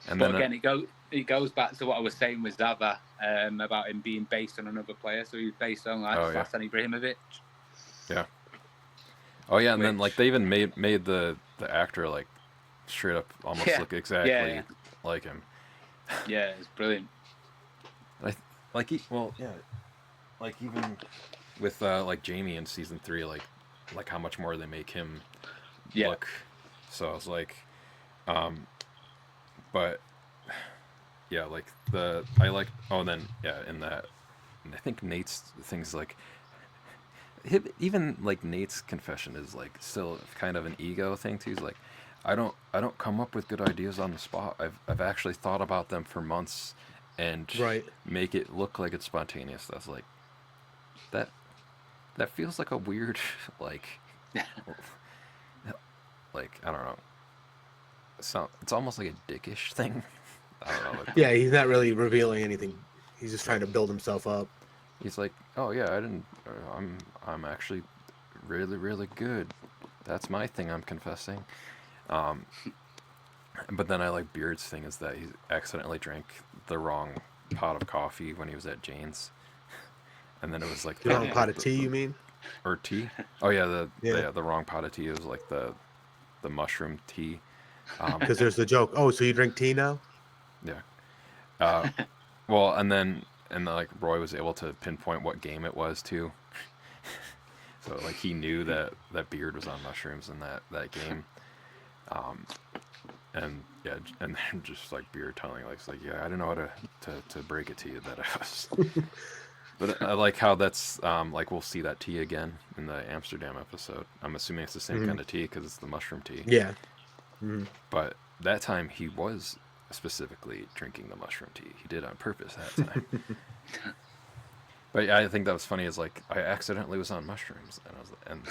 And But then again, it goes back to what I was saying with Zava about him being based on another player. So he was based on like Zlatan Ibrahimovic. Yeah. Oh yeah, and then like they even made the actor like straight up almost look exactly like him. Yeah, it's brilliant. Like even with like Jamie in season 3, like how much more they make him look. So I was like, but yeah, like in that, and I think Nate's things like. Even like Nate's confession is like still kind of an ego thing too. He's like, I don't come up with good ideas on the spot. I've actually thought about them for months and make it look like it's spontaneous. That's like that feels like a weird like like I don't know. It's almost like a dickish thing. I don't know. Like, Yeah, he's not really revealing anything. He's just trying to build himself up. He's like, oh yeah, I'm actually really, really good. That's my thing I'm confessing. But then I like Beard's thing is that he accidentally drank the wrong pot of coffee when he was at Jane's. And then it was like the wrong pot of tea, you mean? Or tea? Oh yeah, the wrong pot of tea. It was like the mushroom tea. Because there's the joke. Oh, so you drink tea now? Yeah. Well, and then like Roy was able to pinpoint what game it was too. So like he knew that Beard was on mushrooms in that game. And yeah, and then just like Beard telling like, it's like, yeah, I don't know how to break it to you that I was. But I like how that's like we'll see that tea again in the Amsterdam episode. I'm assuming it's the same kind of tea because it's the mushroom tea. Yeah. But that time he was specifically drinking the mushroom tea. He did on purpose that time. But yeah, I think that was funny. Is like I accidentally was on mushrooms, and I was and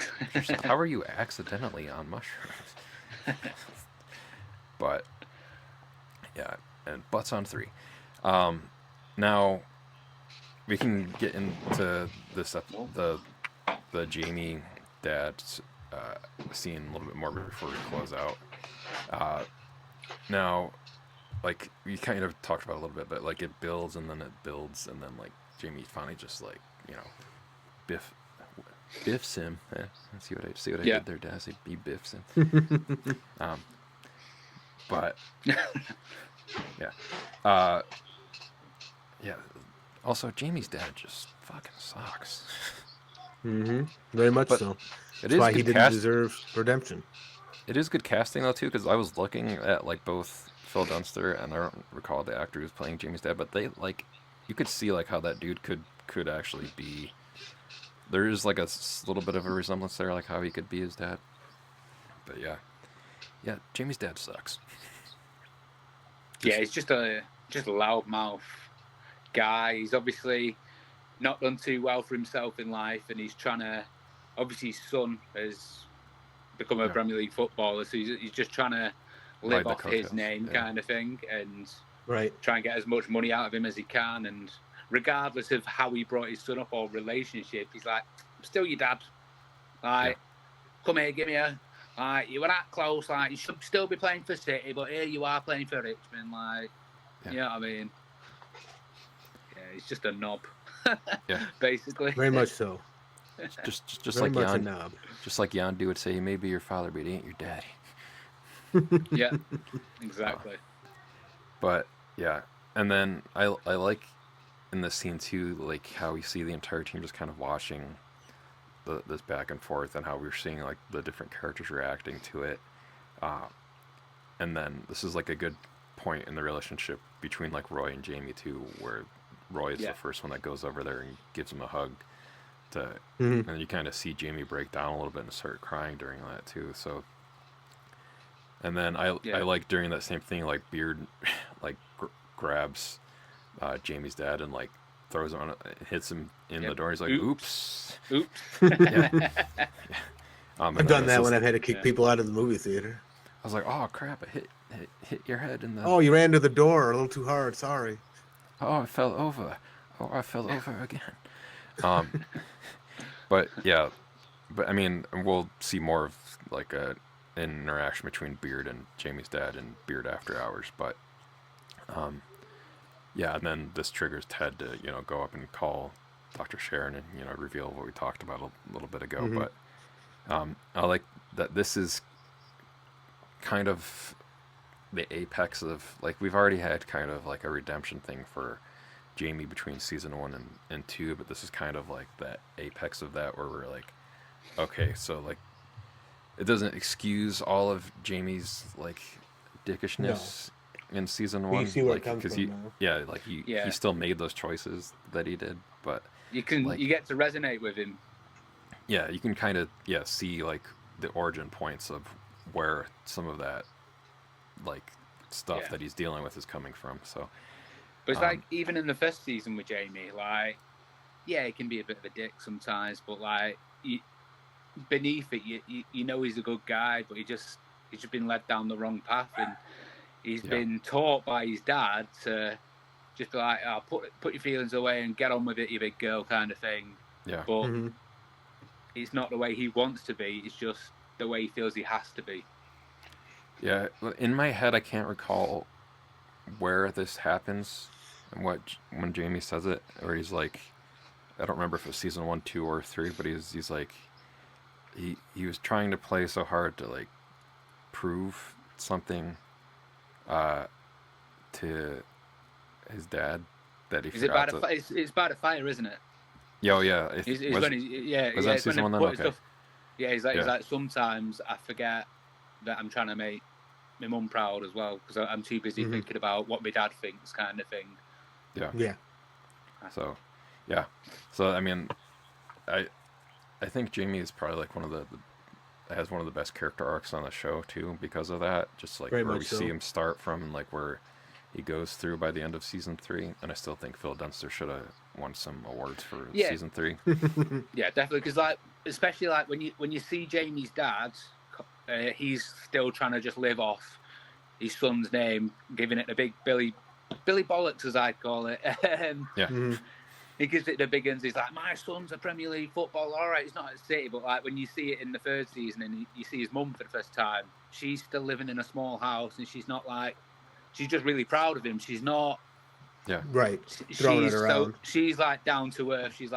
like, how are you accidentally on mushrooms? But yeah, and butts on 3. Now we can get into this the Jamie dad scene a little bit more before we close out. Now, like we kind of talked about a little bit, but like it builds and then it builds and then like Jamie finally just like biffs him. See what I did there, Dazzy? He biffs him. But yeah, yeah. Also, Jamie's dad just fucking sucks. Very much so. That's why he didn't deserve redemption. It is good casting though too, because I was looking at like both Phil Dunster and I don't recall the actor who's playing Jamie's dad, but they like you could see like how that dude could actually be. There is like a little bit of a resemblance there, like how he could be his dad. But yeah, Jamie's dad sucks. He's just a loudmouth guy. He's obviously not done too well for himself in life, and he's trying to. Obviously, his son has become a Premier League footballer, so he's just trying to live off his name, kind of thing, and try and get as much money out of him as he can. And regardless of how he brought his son up or relationship, he's like, I'm still your dad. Like, come here, give me a Like, you were that close. Like, you should still be playing for City, but here you are playing for Richmond. Like, Yeah. you know what I mean? Yeah, he's just a knob. Yeah. Basically. Very much so. Just Very like much a Jan, knob. just like Yandu would say, he may be your father, but he ain't your daddy. Yeah, exactly. But yeah, and then I like in this scene too, like how we see the entire team just kind of watching this back and forth, and how we're seeing like the different characters reacting to it. And then this is like a good point in the relationship between like Roy and Jamie too, where Roy is Yeah. the first one that goes over there and gives him a hug. Mhm. And you kind of see Jamie break down a little bit and start crying during that too. So, and then I like during that same thing, like Beard like grabs Jamie's dad and like throws him on, hits him in the door. He's like, "Oops." Yeah. I've done that when I've had to kick people out of the movie theater. I was like, "Oh crap! I hit your head in the." Oh, you ran to the door a little too hard. Sorry. Oh, I fell over. Oh, I fell over again. But yeah, but I mean, we'll see more of like an interaction between Beard and Jamie's dad and Beard After Hours. But yeah, and then this triggers Ted to go up and call Dr. Sharon and reveal what we talked about a little bit ago. But I like that this is kind of the apex of, like, we've already had kind of like a redemption thing for Jamie between season 1 and 2, but this is kind of like that apex of that, where we're like, okay, so like it doesn't excuse all of Jamie's like dickishness in season 1, see where it like, comes because from now. he still made those choices that he did, but You can like, you get to resonate with him. yeah, you can kind of see like the origin points of where some of that like stuff that he's dealing with is coming from. So But it's like, even in the first season with Jamie, like, yeah, he can be a bit of a dick sometimes, but like, beneath it, you know he's a good guy, but he's just been led down the wrong path, and he's been taught by his dad to just be like, oh, put your feelings away and get on with it, you big girl, kind of thing. Yeah. But it's not the way he wants to be. It's just the way he feels he has to be. Yeah, in my head, I can't recall where this happens and when Jamie says it, or he's like, I don't remember if it's season 1, 2, or 3, but he's like, he was trying to play so hard to like prove something to his dad that he forgot to. It's about a fire, isn't it? Yeah, yeah. Was that season 1 then? Okay. He's like, sometimes I forget that I'm trying to make my mum proud as well, because I'm too busy thinking about what my dad thinks, kind of thing. Yeah. So, yeah. So I mean, I think Jamie is probably like has one of the best character arcs on the show too, because of that. Just like Very where we much so. see him start from and like where he goes through by the end of season 3. And I still think Phil Dunster should have won some awards for season 3. Yeah, definitely, because like, especially like when you see Jamie's dad, he's still trying to just live off his son's name, giving it a big Billy Bollocks, as I call it. He gives it the big uns. He's like, my son's a Premier League footballer. All right, he's not at City, but like when you see it in the third season and you see his mum for the first time, she's still living in a small house, and she's not like, she's just really proud of him. She's not. Yeah. Right. Throwing it around. She's like down to earth. She's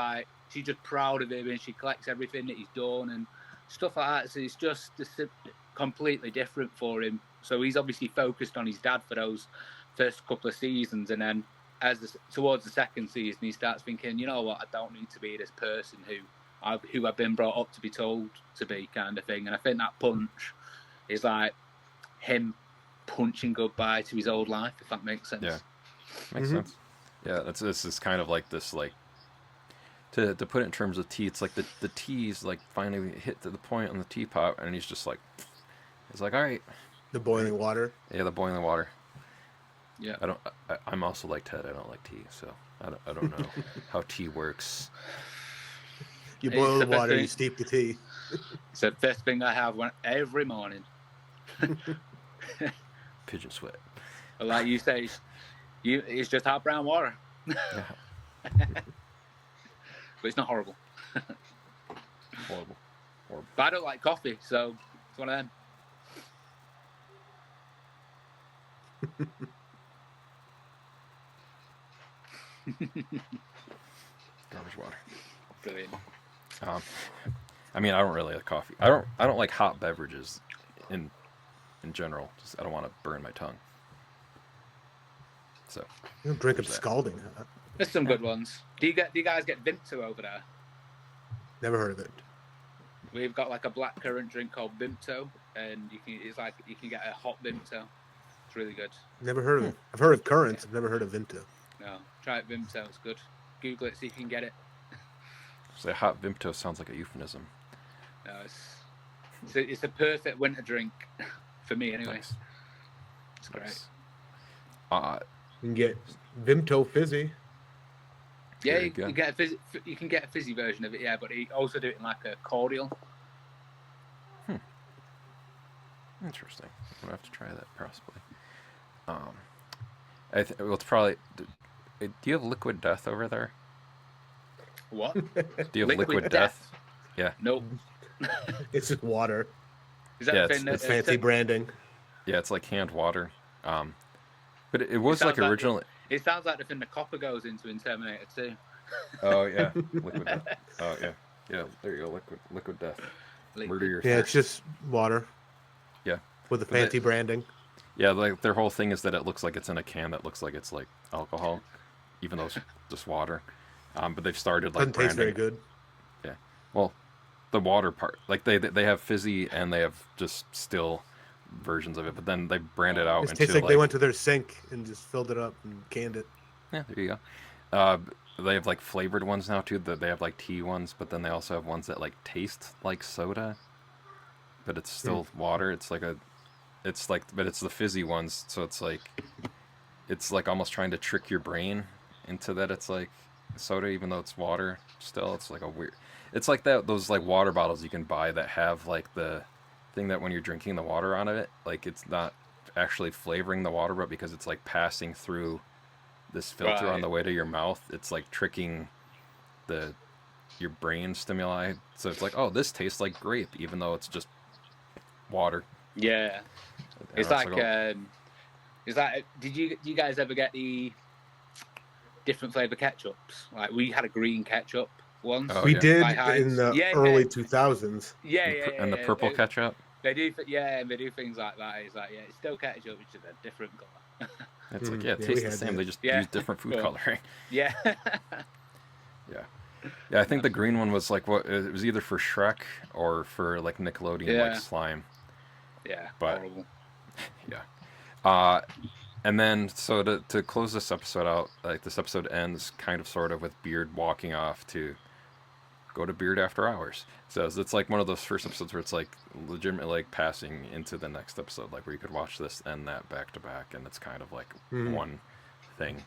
just proud of him, and she collects everything that he's done and stuff like that. So it's just completely different for him. So he's obviously focused on his dad for those first couple of seasons, and then towards the second season, he starts thinking, you know what, I don't need to be this person who I've been brought up to be told to be, kind of thing. And I think that punch is like him punching goodbye to his old life, if that makes sense. Yeah, makes sense. Yeah, this is kind of like this, like, to put it in terms of tea, it's like the tea's like finally hit to the point on the teapot, and he's just like, he's like, all right. The boiling water. Yeah, the boiling water. Yeah. I'm also like Ted. I don't like tea, so I don't know how tea works. You boil the water, you steep the tea. It's the first thing I have every morning. Pigeon sweat. Like you say, it's just hot brown water. Yeah. But it's not horrible. Horrible. But I don't like coffee, so It's one of them. Garbage water. Brilliant. I mean, I don't really like coffee. I don't like hot beverages in general. Just I don't want to burn my tongue. So You don't drink it There's that. scalding. Huh? There's some good ones. Do you guys get Vimto over there? Never heard of it. We've got like a blackcurrant drink called Vimto, and you can get a hot Vimto. It's really good. Never heard of it. I've heard of currants. I've never heard of Vimto. No, try it Vimto. It's good. Google it, see if you can get it. say hot Vimto sounds like a euphemism. No, it's a perfect winter drink for me anyway. Nice. It's great. Nice. You can get Vimto Fizzy. Yeah, Very you good. can get a fizzy version of it, yeah, but you also do it in like a cordial. Interesting. I'm gonna have to try that possibly. Well, it's probably. Do you have Liquid Death over there? What? Do you have Liquid Death? Yeah. Nope. It's just water. Is that Yeah, the thing It's fancy branding. Yeah, it's like canned water. But it was sounds like like originally. It sounds like the thing the copper goes into in Terminator 2. Oh yeah, Liquid Death. Oh yeah, yeah. There you go, Liquid Death. Murder your Yeah, thirst. it's just water. Yeah. With the But that- fancy branding. Yeah, like their whole thing is that it looks like it's in a can that looks like it's like alcohol, even though it's just water. But they've started like Doesn't taste very branding. good. Yeah. Well, the water part, like they have fizzy and they have just still versions of it, but then they brand it out It into tastes like like they went to their sink and just filled it up and canned it. yeah, there you go. They have like flavored ones now too. That they have like tea ones, but then they also have ones that like taste like soda, but it's still water. It's like but it's the fizzy ones, so it's like almost trying to trick your brain into that it's like soda, even though it's water. Still, it's like a weird. It's like those like water bottles you can buy that have like the thing that when you're drinking the water out of it, like it's not actually flavoring the water, but because it's like passing through this filter on Right. the way to your mouth, it's like tricking your brain stimuli. So it's like, oh, this tastes like grape, even though it's just water. Yeah. And It's I like, was oh, did you guys ever get the different flavour ketchups? Like, we had a green ketchup once. Oh, We yeah. did Like Heinz. in the Yeah, early yeah. 2000s. Yeah, and yeah, yeah. and the yeah. purple ketchup. They do, they do things like that. It's like, yeah, it's still ketchup, which is a different colour. It's like, Mhm. yeah, it Yeah, we tastes the had same. that. They just Yeah. use different food Cool. coloring. Yeah. Yeah, I think the green one was like what it was either for Shrek or for like Nickelodeon Yeah. like slime. Yeah, But- horrible. And then so to close this episode out, like this episode ends kind of sort of with Beard walking off to go to Beard After Hours. So it's like one of those first episodes where it's like legitimately like passing into the next episode, like where you could watch this and that back to back, and it's kind of like one thing.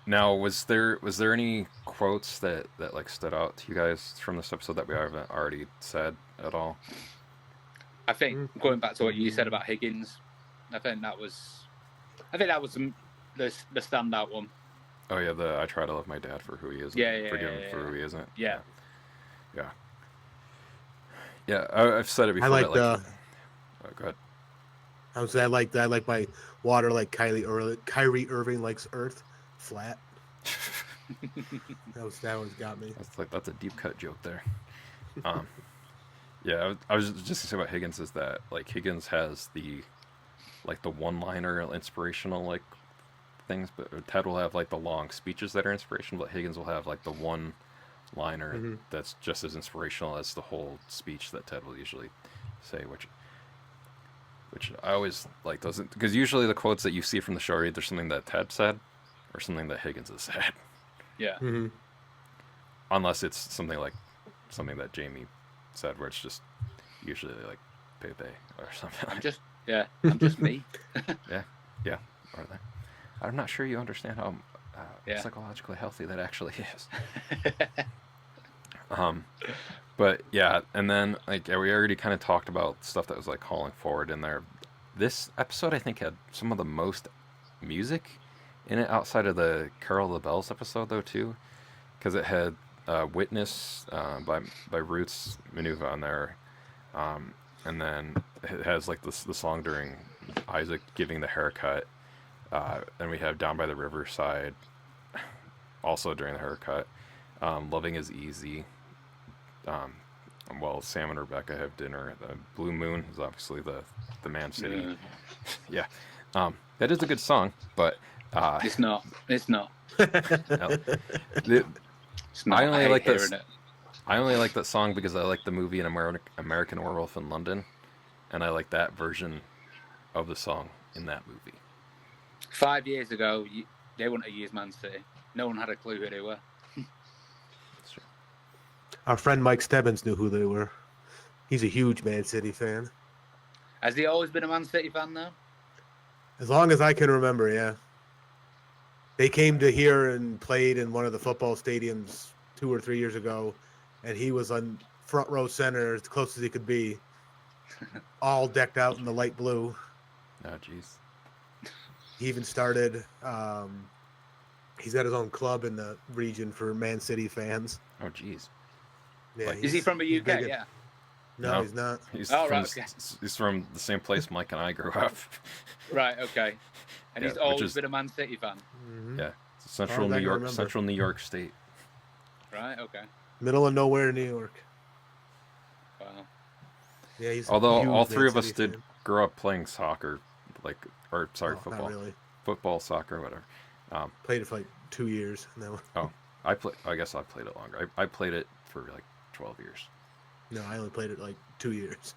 Now was there any quotes that like stood out to you guys from this episode that we haven't already said at all? I think going back to what you said about Higgins, I think that was the standout one. Oh yeah, I try to love my dad for who he is. And Yeah, forgive him yeah, for yeah. who he isn't. Yeah. Yeah, I've said it before. like that, oh, go ahead. I would say I like my water like Kyrie Irving likes Earth, flat. that one's got me. That's a deep cut joke there. Yeah, I was just gonna say about Higgins is that like Higgins has the one-liner inspirational like things, but Ted will have like the long speeches that are inspirational, but Higgins will have like the one-liner that's just as inspirational as the whole speech that Ted will usually say, which I always like those because usually the quotes that you see from the show are either something that Ted said or something that Higgins has said. Yeah. Mm-hmm. Unless it's something that Jamie said, where it's just usually like Pepe or something. I'm just me. Yeah. Or that. I'm not sure you understand how Yeah. psychologically healthy that actually is. But yeah, and then like we already kind of talked about stuff that was like calling forward in there. This episode I think had some of the most music in it outside of the Carol of the Bells episode though too, because it had Witness by Roots Manuva on there. And then it has like the song during Isaac giving the haircut. And we have Down by the Riverside, also during the haircut. Loving is Easy. Well, Sam and Rebecca have dinner. The Blue Moon is obviously the Man City. Yeah. That is a good song, but It's not. It's not. no. It's not. I only hate like hearing this. it. I only like that song because I like the movie American Werewolf in London, and I like that version of the song in that movie. 5 years ago, they wouldn't have used Man City. No one had a clue who they were. That's true. Our friend Mike Stebbins knew who they were. He's a huge Man City fan. Has he always been a Man City fan, though? As long as I can remember, yeah. They came to here and played in one of the football stadiums 2 or 3 years ago, and he was on front row center as close as he could be, all decked out in the light blue. Oh, jeez. He even started. He's got his own club in the region for Man City fans. Oh, jeez. Yeah, Like- Is he from the he's UK? big in- Yeah. No, No. he's not. He's Oh, from right, okay. he's from the same place Mike and I grew up. Right. Okay. And Yeah, he's which always is- been a Man City fan. Mhm. Yeah, it's Central as I New can York, remember. Central New York State. Right. Okay. Middle of nowhere, New York. Wow. Yeah, he's. a Although huge all three Man of us City did fan. grow up playing soccer, Oh, football, Not really. football, soccer, whatever. Played it for like 2 years. And then, I guess I played it longer. I played it for like 12 years. no, I only played it like 2 years.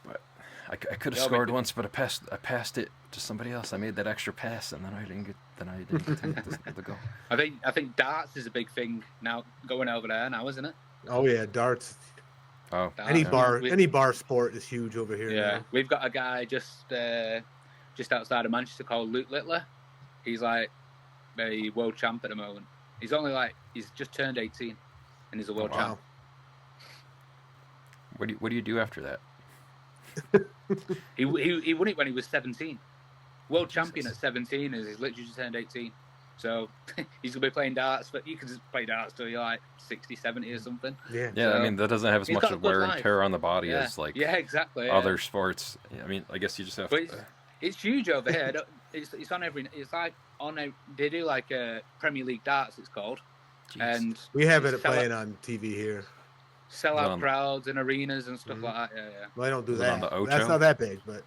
But I could have Yeah, scored but- once, but I passed it to somebody else. I made that extra pass, and then I didn't get the goal. I think darts is a big thing now going over there now, isn't it? Oh yeah, darts. Oh, Any Yeah. bar, We- any bar sport is huge over here. Yeah, now. we've got a guy just outside of Manchester called Luke Littler. He's like a world champ at the moment. He's just turned 18, and he's a world Wow. champ. What do you do after that? He won it when he was 17. World champion at 17, and he's literally just turned 18. So he's gonna be playing darts, but you can just play darts till you're like 60, 70 or something. Yeah. Yeah, I So, mean that doesn't have as he's much got a of good wear and life. tear on the body Yeah, as like yeah, exactly. Yeah. other sports. I mean, I guess you just have But to. it's huge over here. It's on every. It's like on a. They do like a Premier League darts. It's called, Jeez. and We have it sell playing on TV here. sell out on- crowds and arenas and stuff Mhm. like that. Yeah, yeah. Well, I don't do Is it that. on the Ocho? That's not that big, but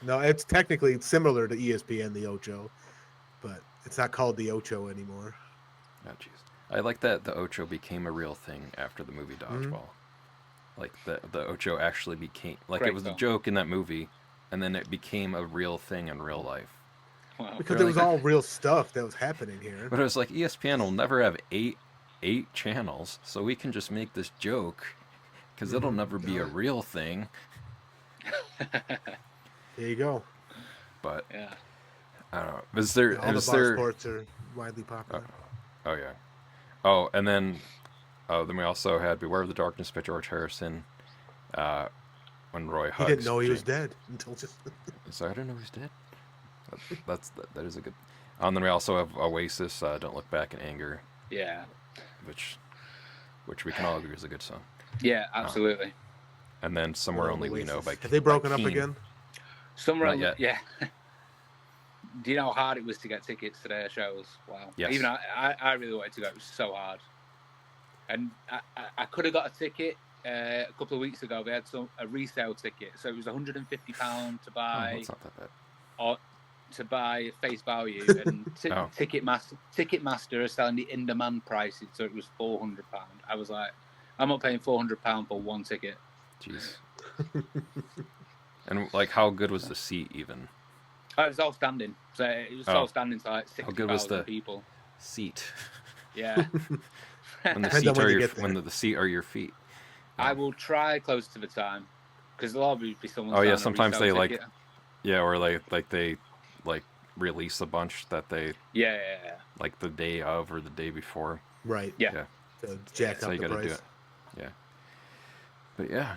no, it's technically similar to ESPN, the Ocho, but it's not called the Ocho anymore. Oh, jeez. I like that the Ocho became a real thing after the movie Dodgeball. Like the Ocho actually became like Great it was a film. joke in that movie, and then it became a real thing in real life. Wow. Because They're it was like- all real stuff that was happening here. But it was like ESPN will never have eight channels, so we can just make this joke because it'll never be a real thing. There you go. But Yeah. I don't know. Was there? All the was bar there? sports are widely popular. Oh yeah. Oh, and then we also had Beware of the Darkness by George Harrison. When Roy He hugs. didn't know he was Jane- dead until just. So I didn't know he's dead. That is a good. And then we also have Oasis. Don't Look Back in Anger, Yeah. which we can all agree is a good song. Yeah. Absolutely. And then Somewhere Well, Only We Know Oasis. by Have they broken by up Keane. again? Somewhere. Not yet. Yeah. Do you know how hard it was to get tickets to their shows? Wow. Yes. Even I really wanted to go. It was so hard. And I could have got a ticket a couple of weeks ago. They had a resale ticket, so it was £150 to Oh, buy. that's not that bad. Or to buy face value, and Oh. Ticketmaster are selling the in-demand prices, so it was £400. I was like, I'm not paying £400 for one ticket. Jeez. And like, how good was the seat even? Oh, it was all standing, so it was Oh. all standing to like How good was 60,000 the- people. Seat. Yeah, When the Depends seat on when are you your get there. when the seat are your feet. I will try close to the time because there'll always be someone. Oh, yeah, selling a sometimes resale they, like, ticket. Yeah, or they release a bunch that they Yeah. like the day of or the day before. Right. Yeah. Yeah. So jack So up you the got to do price. it. Yeah. But yeah,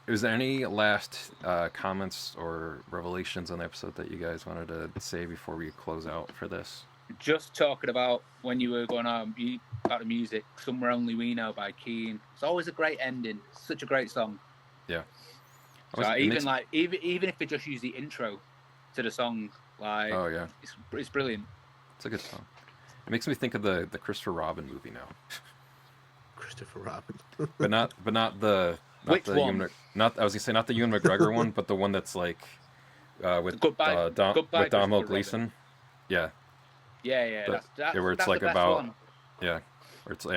was there any last comments or revelations on the episode that you guys wanted to say before we close out for this? just talking about when you were going on about the music, "Somewhere Only We Know" by Keane. It's always a great ending. Such a great song. Yeah. So even if they just use the intro to the song, like, Oh yeah, it's brilliant. it's a good song. It makes me think of the Christopher Robin movie now, Christopher Robin. but not the Which one? I was gonna say not the Ewan McGregor one, but the one that's like with Goodbye, with Goodbye, Domhnall Christopher Gleeson. Yeah, Yeah, the- that's where it's that's like the best about one.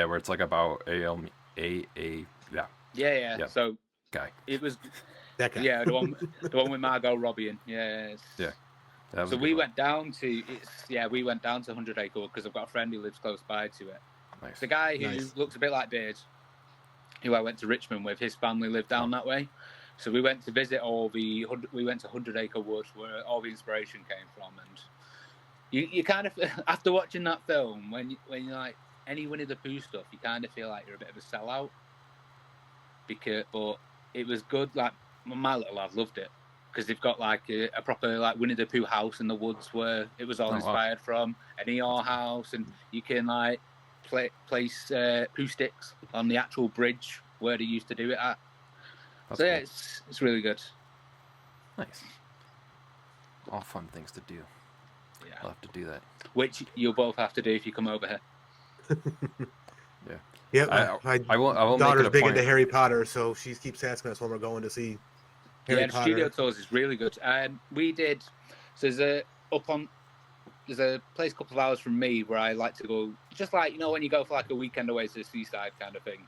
where it's like about a Yeah. Yeah. So guy. it was That guy. the one with Margot Robbie in. Yeah. Yeah. That was So a good we one. went down to 100 Acre Wood because I've got a friend who lives close by to it. Nice. The guy who Nice. looks a bit like Beard, who I went to Richmond with, his family lived down that way. So we went to visit we went to 100 Acre Wood where all the inspiration came from. And you kind of, after watching that film, when you like any Winnie the Pooh stuff, you kind of feel like you're a bit of a sellout. But it was good. Like, my little lad loved it because they've got like a proper like Winnie the Pooh house in the woods where it was all Oh, wow. inspired from, an Eeyore house, and you can like place Pooh sticks on the actual bridge where they used to do it at. That's So yeah, cool. it's really good. Nice. All fun things to do. Yeah, I'll have to do that. which you'll both have to do if you come over here. Yep. I will make daughter's it a big point. into Harry Potter, so she keeps asking us when we're going to see Harry Yeah, the Potter. studio tours is really good. We did. So there's a place a couple of hours from me where I like to go, just like, you know, when you go for like a weekend away to the seaside kind of thing.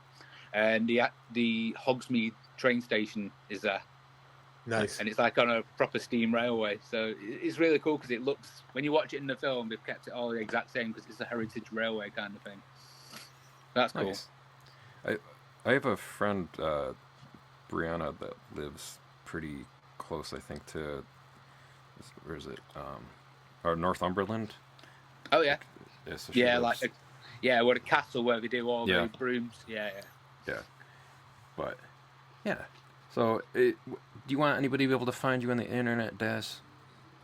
And the Hogsmeade train station is there, Nice. and it's like on a proper steam railway. So it's really cool because it looks, when you watch it in the film, they've kept it all the exact same because it's a heritage railway kind of thing. That's cool. Nice. I have a friend, Brianna, that lives pretty close, I think, to where is it? Or Northumberland. Oh yeah, Yeah, so she yeah, lives- like where the castle where they do all Yeah. the brooms. Yeah. But yeah. So, do you want anybody to be able to find you on the internet, Daz?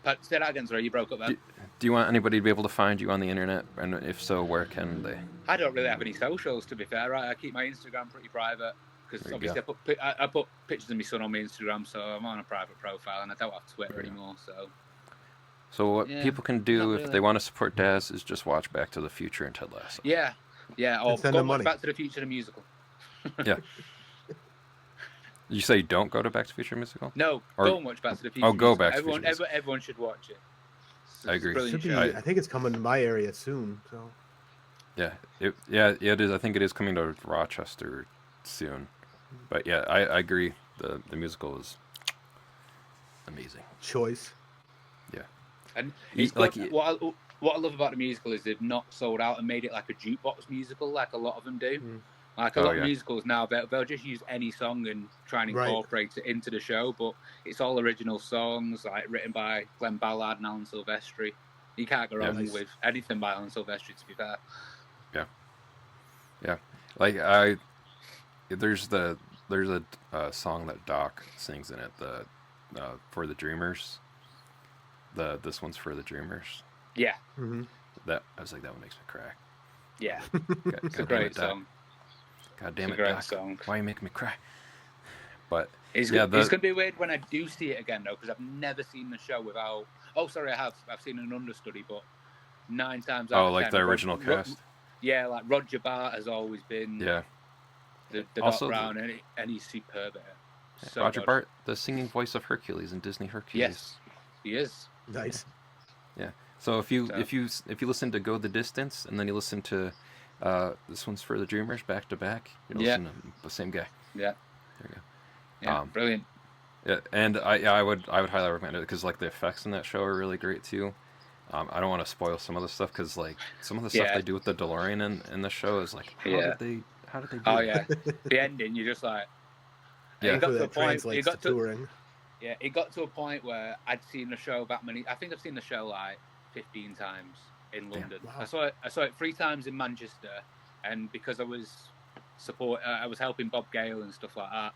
But say that again, sorry, you broke up then. Do you want anybody to be able to find you on the internet? And if so, where can they? I don't really have any socials, to be fair. Right, I keep my Instagram pretty private because There you obviously I put pictures of my son on my Instagram, so I'm on a private profile, and I don't have Twitter anymore. So what Yeah, people can do not if really. they want to support Daz is just watch Back to the Future and Ted Lasso. Yeah, or And send go them watch money. Back to the Future the musical. Yeah. You say don't go to Back to the Future musical? No, Or- go and watch Back to the Future. Oh, go musical. Back to the everyone, Future musical. everyone should watch it. It's I a agree. brilliant Should be, show. I think it's coming to my area soon. So Yeah, it is. I think it is coming to Rochester soon. But yeah, I agree. The musical is amazing. choice. And You- it's like good. you- What I love about the musical is they've not sold out and made it like a jukebox musical like a lot of them do. Mm. Like a Oh, lot yeah. of musicals now, they'll just use any song and try and Right. incorporate it into the show, but it's all original songs, like written by Glenn Ballard and Alan Silvestri. You can't go Yeah. wrong Nice. with anything by Alan Silvestri, to be fair. Like there's a song that Doc sings in it. The For the Dreamers. This one's for the Dreamers. Yeah, Hmm. That I was like, that one makes me cry. yeah, God, it's a God damn great it, Doc. song. God damn It's it, a great Doc. song. Why are you making me cry? But It's, Yeah, it's going to be weird when I do see it again, though, because I've never seen the show without. Oh, sorry, I have. I've seen an understudy, but 9 times out oh, of like 10, the original cast. Yeah, like Roger Bart has always been Yeah, the Also, Doc Brown, and he's superb at it. So Roger good. Bart, the singing voice of Hercules in Disney Hercules. Yes, he is. Nice. So if you So- if you listen to Go the Distance and then you listen to this one's for the Dreamers back to back, you're Yeah. listening to the same guy. Yeah. There you go. Yeah, brilliant. Yeah, and I would highly recommend it because like the effects in that show are really great too. I don't want to spoil some of the stuff because like some of the stuff Yeah. they do with the DeLorean in the show is like how Yeah. did they do Oh that? yeah, the ending. You're just like. Yeah. It got Hopefully to a that point. translates It got to to. touring. Yeah, it got to a point where I'd seen the show that many. I think I've seen the show like 15 times in Damn. London. Wow. I saw it 3 times in Manchester, and because I was I was helping Bob Gale and stuff like that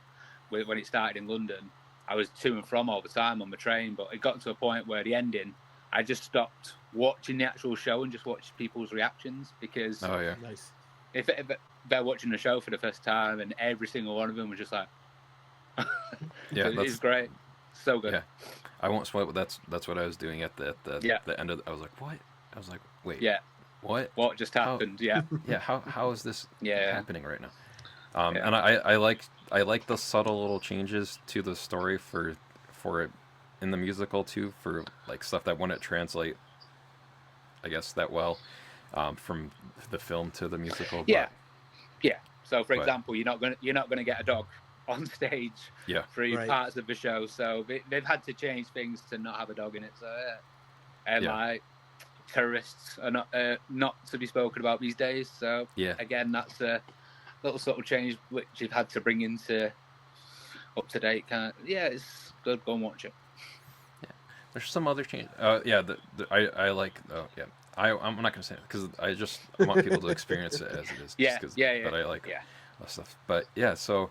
when it started in London. I was to and from all the time on the train, but it got to a point where the ending I just stopped watching the actual show and just watched people's reactions, because Oh yeah. Nice. if they're watching the show for the first time and every single one of them was just like, Yeah, it's that's great, so good. yeah. I won't spoil it, but that's what I was doing at the Yeah. the end of. I was like, what? I was like, wait, Yeah, what? what just happened? Yeah, Yeah, how is this Yeah. happening right now? Yeah. And I like the subtle little changes to the story for it in the musical too, for like stuff that wouldn't translate, I guess, that well from the film to the musical. yeah, yeah. So, for but- example, you're not gonna get a dog on stage Yeah. for Right. parts of the show. So they've had to change things to not have a dog in it. So yeah, and Yeah. like terrorists are not to be spoken about these days. So Yeah. again, that's a little subtle change which you've had to bring into up to date. Yeah, it's good. Go and watch it. There's some other change. Yeah, I like. Oh yeah, I'm not gonna say it because I want people to experience it as it is. Yeah, just 'cause- yeah. But I like Yeah. that stuff. But yeah, so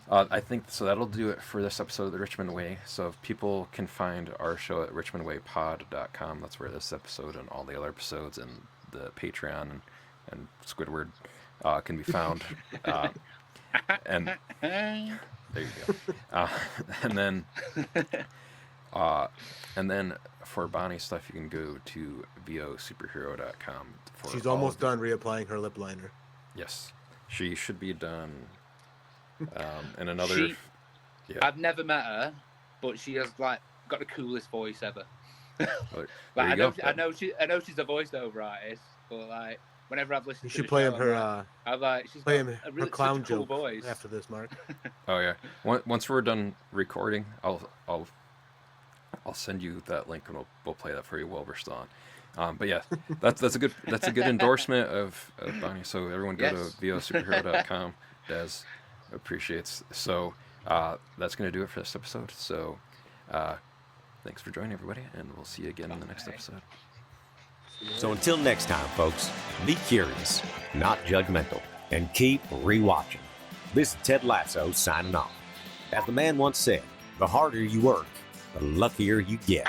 I think so. That'll do it for this episode of the Richmond Way. So if people can find our show at richmondwaypod.com, that's where this episode and all the other episodes and the Patreon and Squidward can be found. And there you go. And then for Bonnie stuff, you can go to vosuperhero.com. She's almost done reapplying her lip liner. Yes, she should be done. And another. She- Yeah. I've never met her, but she has like got the coolest voice ever. There Like, you go. I know she's a voiceover artist, but like whenever I've listened You to should the play show, him her I'm like she's play got him a her really clown such a cool joke voice. after this, Mark. Oh yeah. Once we're done recording, I'll send you that link and we'll play that for you while we're still on. But yeah, that's a good endorsement of Bonnie. So everyone go Yes. to vosuperhero.com. Des appreciates. So that's gonna do it for this episode. So thanks for joining everybody, and we'll see you again in the next Okay. episode. So until next time, folks, be curious, not judgmental, and keep rewatching. This is Ted Lasso signing off. As the man once said, the harder you work, the luckier you get.